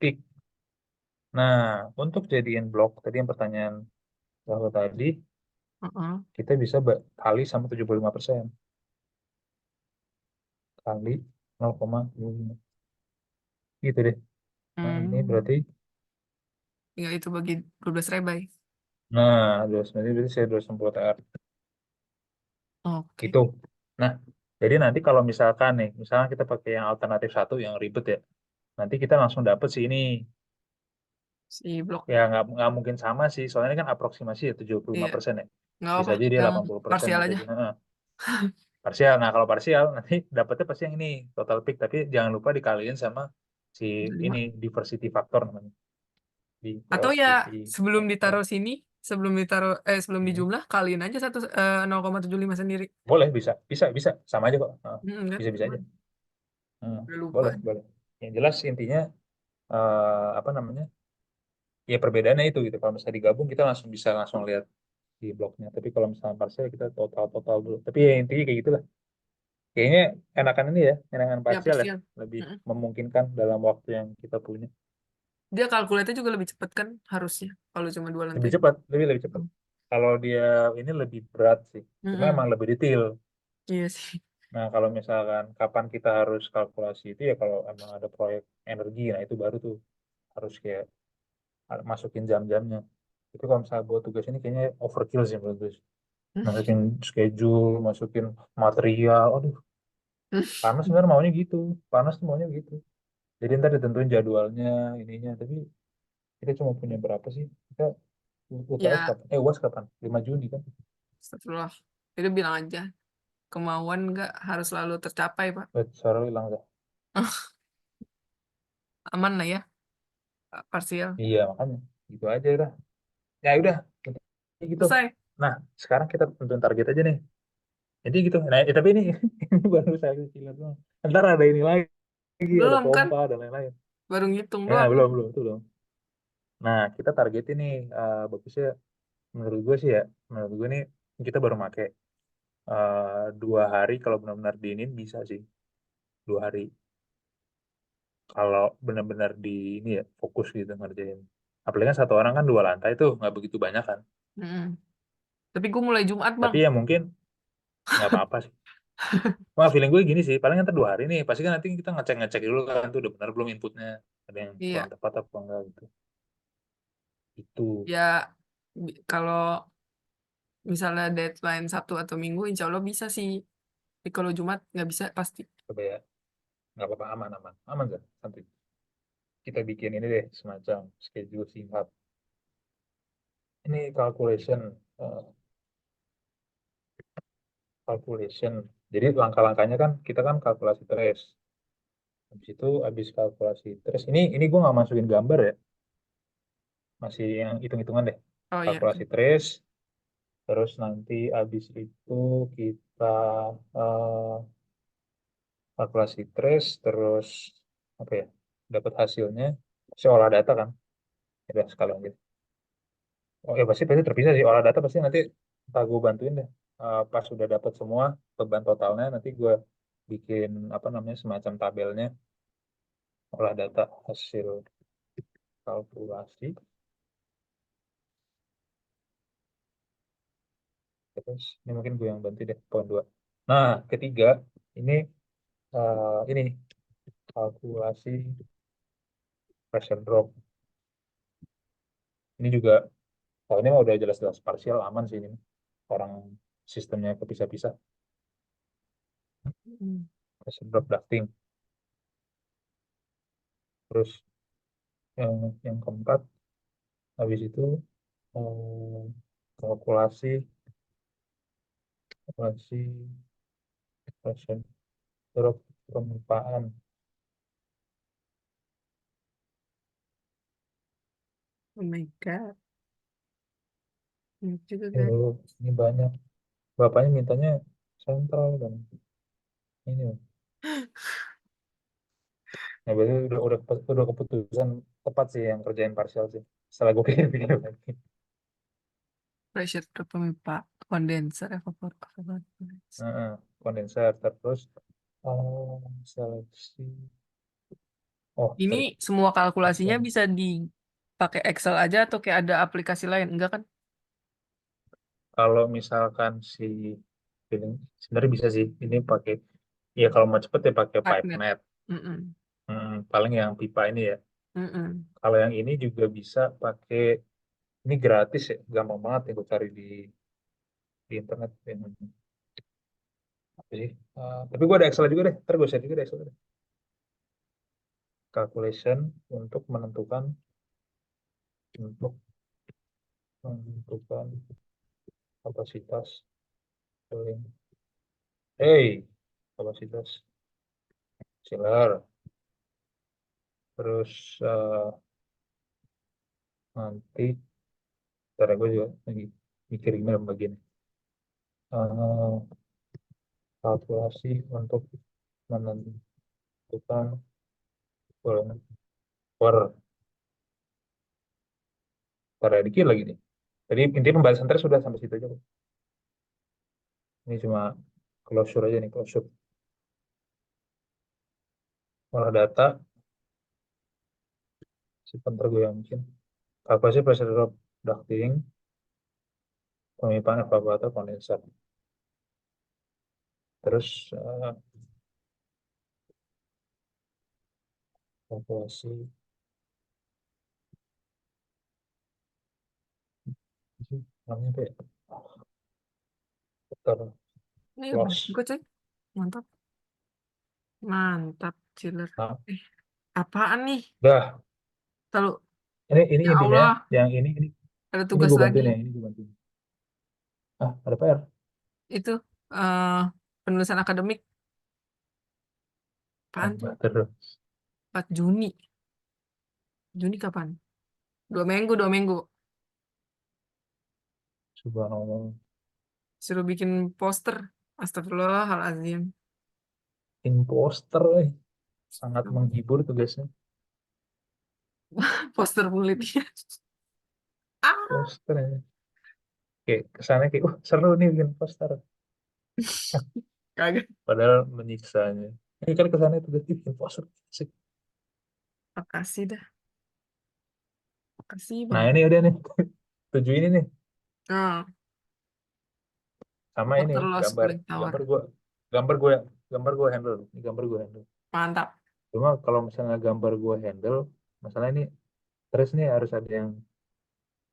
peak. Nah, untuk jadiin blok, tadi yang pertanyaan bahwa tadi, Mm-mm. kita bisa kali sama 75%. Kali 0,75. Gitu deh. Nah, ini Hmm. berarti, Tinggal itu bagi 12 rebai. nah, 290 berarti saya 260 TR. Oke. Gitu. Nah, jadi nanti kalau misalkan nih, misalnya kita pakai yang alternatif satu yang ribet ya, nanti kita langsung dapet sih ini. Si blok. Ya, nggak mungkin sama sih, soalnya ini kan aproksimasi ya Iya. 75% ya. Nggak Bisa apa. aja dia Yang 80%, parsial bisa aja. aja. Heeh. Parsial. Nah, kalau parsial nanti dapetnya pasti yang ini, total peak. Tapi jangan lupa dikaliin sama si ini, 5. diversity factor namanya. Atau ya Diversity sebelum factor. ditaruh sini, sebelum Hmm. dijumlah, kaliin aja 0,75 sendiri. Boleh, bisa. Bisa, bisa. Sama aja kok. Heeh. Kan? Bisa-bisa aja. Udah lupa. Boleh, boleh. Yang jelas intinya, apa namanya, ya perbedaannya itu gitu. Kalau misalnya digabung, kita bisa langsung lihat di bloknya. Tapi kalau misalnya parsial, kita total dulu. Tapi ya intinya kayak gitulah. Kayaknya enakan ini ya, enakan Ya, parsial ya, parsial. lebih Mm-mm. memungkinkan dalam waktu yang kita punya. Dia kalkulatnya juga lebih cepat kan harusnya kalau cuma 2 lantai. Lebih cepat, lebih cepat. Kalau dia ini lebih berat sih, cuma Mm-mm. emang lebih detail. Iya sih. Nah, kalau misalkan kapan kita harus kalkulasi itu ya kalau emang ada proyek energi, nah itu baru tuh harus kayak masukin jam-jamnya. Itu kalau misalnya buat tugas ini kayaknya overkill sih menurut gue. Masukin schedule, masukin material, aduh, panas sebenarnya maunya gitu, panas tuh maunya gitu. Jadi ntar ditentuin jadwalnya, ininya, tapi kita cuma punya berapa sih? Kita UTS Ya, kapan? UAS kapan? 5 Juni kan? setelah itu bilang aja kemauan nggak harus selalu tercapai, Pak. Suara lu hilang dah. Aman lah ya, parsial. Iya, makanya. Gitu aja udah. Ya udah, intinya gitu. Selesai. Nah, sekarang kita tentuin target aja nih. Jadi gitu. Nah, tapi ini, ini baru saya kecil doang. Ntar ada ini lagi, ada Belum kan? pompa, dan lain-lain. Baru ngitung Ya, doang. belum, belum, itu belum. Nah, kita target ini, bagusnya menurut gue sih ya, menurut gue nih, kita baru make 2 hari, kalau benar-benar diinin bisa sih. 2 hari. Kalau benar-benar di ini ya, fokus gitu ngerjain. Apalagi kan satu orang kan 2 lantai tuh, nggak begitu banyak kan. Mm-mm. Tapi gue mulai Jumat, Bang. Tapi ya mungkin nggak apa-apa sih. Wah, feeling gue gini sih, paling ntar 2 hari nih, pasti kan nanti kita ngecek-ngecek dulu kan, tuh udah benar belum inputnya, ada yang kurang Iya. tepat apa enggak gitu. Itu. Ya, kalau misalnya deadline Sabtu atau Minggu, insya Allah bisa sih. Tapi kalau Jumat nggak bisa pasti. Coba ya, nggak apa-apa, aman kan, santai. Kita bikin ini deh, semacam schedule singkat. Ini eh, calculation. Jadi langkah-langkahnya kan kita kan kalkulasi trace. Habis kalkulasi trace, ini gue nggak masukin gambar ya, masih yang hitung-hitungan deh. Oh iya. Kalkulasi trace, terus nanti habis itu kita eh, kalkulasi trace, terus apa ya, dapat hasilnya, saya olah data kan, ya sekalian gitu. Oh ya pasti pasti terpisah sih, olah data pasti nanti entah gue bantuin deh. Pas sudah dapat semua beban totalnya, nanti gue bikin apa namanya semacam tabelnya, olah data hasil kalkulasi. Terus ini mungkin gue yang bantu deh, poin 2. Nah, ketiga ini kalkulasi pressure drop. Ini juga, oh ini mah udah jelas-jelas parsial, aman sih ini. Orang sistemnya kepisah-pisah. Hmm. Pressure drop ducting. Terus yang keempat, habis itu eh, kalkulasi pressure drop pemipaan. Oh my God. Ini juga kan. Ini banyak. Bapaknya mintanya sentral dan ini. Nah, berarti udah keputusan tepat sih yang kerjain parsial sih. Setelah gue pikir-pikir lagi. Pressure drop pemipah, kondenser, evaporator. Heeh, kondenser terus seleksi. Oh, Ini sorry. semua kalkulasinya bisa dipakai Excel aja atau kayak ada aplikasi lain? Enggak kan? Kalau misalkan si ini sebenarnya bisa sih. Ini pakai ya kalau mau cepet ya pakai Pipenet. PipeNet. Mm-mm. Paling yang pipa ini ya. Mm-mm. Kalau yang ini juga bisa pakai, ini gratis ya, gampang banget ya gue cari di internet. Apa sih? Tapi gue ada Excel juga deh. Ntar gue share juga deh Excel deh. Calculation untuk menentukan kapasitas seling. Kapasitas chiller. Terus nanti, ntar gue juga lagi mikir gimana bagian kalkulasi untuk menentukan per per dikit lagi nih. Jadi intinya pembahasan tadi sudah sampai situ aja. Ini cuma closure aja nih, closure. Olah data, sebentar gue yang bikin. Kalkulasi pressure drop ducting, pemipaan evaporator kondenser. Terus kalkulasi namanya apa ya? Putar Ini loss. gue cek. Mantap. Mantap, chiller. Nah, Apaan nih? udah. Lalu, Ini ya intinya, Allah, yang ini ada ini tugas gue lagi. bantuin ya, ini gue bantuin. Ada PR. Itu eh penulisan akademik. Apaan tuh? Tambah terus. 4 Juni. Juni kapan? 2 minggu, 2 minggu. Subhanallah. Suruh bikin poster. Astagfirullahaladzim. Imposter, sangat menghibur tugasnya. Poster penelitian. Ah, Poster ya. Kayak kesannya kayak, seru nih bikin poster. kagak. Padahal menyiksanya. Ini kan kesannya tugas bikin poster. Asik. Makasih dah. Makasih Nah bang. ini udah nih. 7 ini nih. Nah, Sama ini water loss gambar. cooling tower. Gambar gue handle. Ini gambar gue handle. Mantap. Cuma kalau misalnya gambar gue handle, masalah ini terus nih harus ada yang,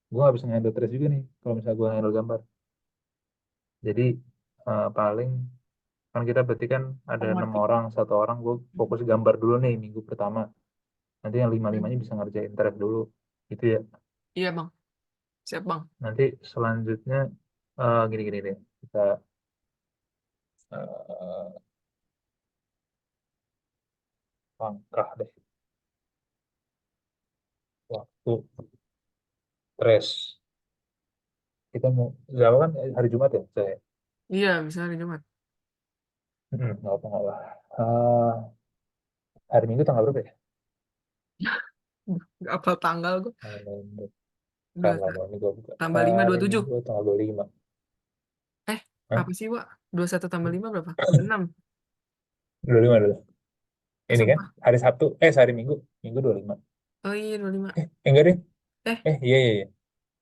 gue gak bisa handle terus juga nih kalau misalnya gue handle gambar. Jadi paling kan kita berarti kan ada 6 Homework. orang, 1 orang gue fokus gambar dulu nih minggu pertama. Nanti yang 5-5-nya bisa ngerjain track dulu. Gitu ya. Iya bang, siap bang. Nanti selanjutnya gini-gini deh. Kita eh, langkah deh. Waktu stress. Kita mau Jawa kan hari Jumat ya, saya. Iya bisa hari Jumat. Nggak apa-apa. Hari Minggu tanggal berapa ya? Gak apa tanggal gue. Kalau ini gue buka. Tambah 5, Hari 27. Minggu tanggal 25. Eh, Hah? apa sih, Wak? 21 tambah 5 berapa? 26. 25 dulu. Ini kan Sumpah. hari Sabtu, hari Minggu, Minggu 25. Oh iya, 25. Enggak deh. Eh, Iya, iya, iya.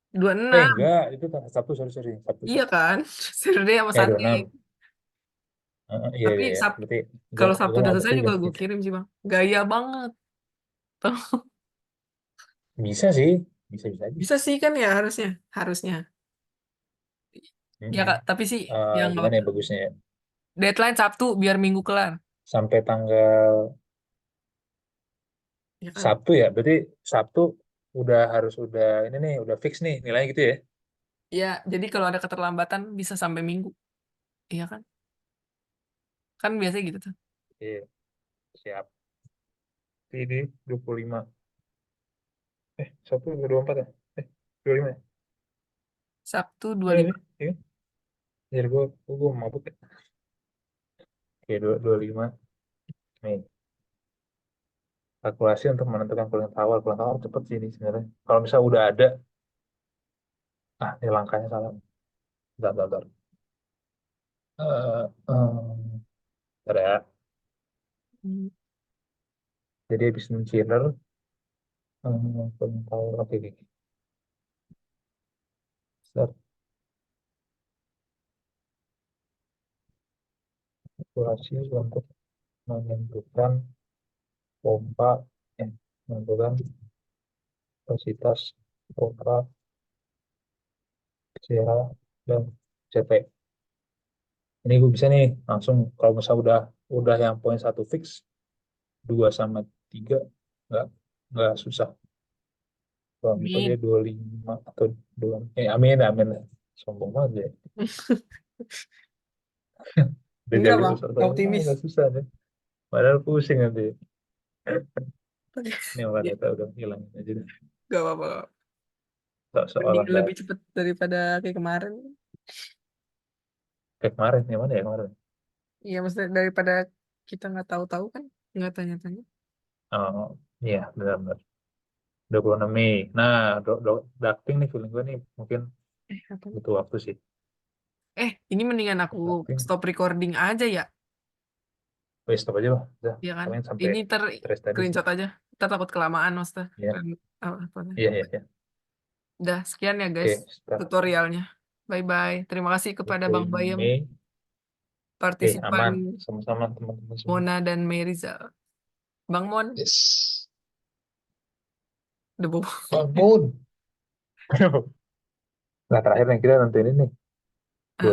26. Enggak, itu Sabtu, sorry, Sabtu. Iya kan? Saturday sama Sunday. 26. Iya, Tapi iya, iya. Berarti kalau Sabtu gua udah ngabuk selesai juga juga. gue kirim sih, Bang. Gaya banget. Bisa sih, bisa-bisa aja. Bisa sih kan ya harusnya. Harusnya. Ya, Kak. Tapi sih yang Gimana ya bagusnya ya? deadline Sabtu biar Minggu kelar. Sampai tanggal Ya kan? Sabtu ya, berarti Sabtu udah ini nih, udah fix nih nilainya gitu ya. Ya, jadi kalau ada keterlambatan bisa sampai Minggu. Iya kan? Kan biasanya gitu tuh. Iya, siap. Ini 25. Sabtu 24 ya? 25 ya? Sabtu Ini, 25. iya. Jadi gue mabuk ya. Oke, 25 Mei. Kalkulasi untuk menentukan kuliah tawar. Kuliah tawar cepet sih ini sebenarnya. Kalau misalnya udah ada, ini langkahnya salah. Bentar. Bentar ya. Hmm. Jadi habis menchiller, kuliah tawar. Oke. Start kalkulasi untuk menentukan pompa, menentukan kapasitas pompa, CH, dan CT. Ini gue bisa nih langsung kalau misalnya udah yang poin 1 fix, 2 sama 3 nggak susah. Kalau gitu dia Amin. 25 atau 2. Amin. Sombong banget ya. Udah Enggak, jadi Bang. urusan Optimis. nggak susah deh. Padahal pusing nanti. Ini orang Ya, data udah hilang aja deh. gak apa-apa. Soal Mending ada lebih cepet daripada kayak kemarin. kayak kemarin, yang mana ya kemarin? Iya, maksudnya daripada kita nggak tahu-tahu kan, nggak tanya-tanya. Oh, iya benar-benar. 26 Mei. Nah, ducting nih feeling gue nih mungkin Apa? butuh waktu sih. Ini mendingan aku Ducting. stop recording aja ya. Wes, stop aja lah. Udah, Iya kan? kalian sampai Ini stress tadi sih. screenshot aja. Kita takut kelamaan, maksudnya. Iya, Apa. iya. Udah, sekian ya guys Oke, start. tutorialnya. Bye-bye. Terima kasih kepada Bang 25 Bayem, Mei. partisipan Aman. Sama-sama teman-teman semua. Mona dan Meriza. Bang Mon, Yes. udah bobo. Bangun. Nah, terakhir yang kita nentuin ini.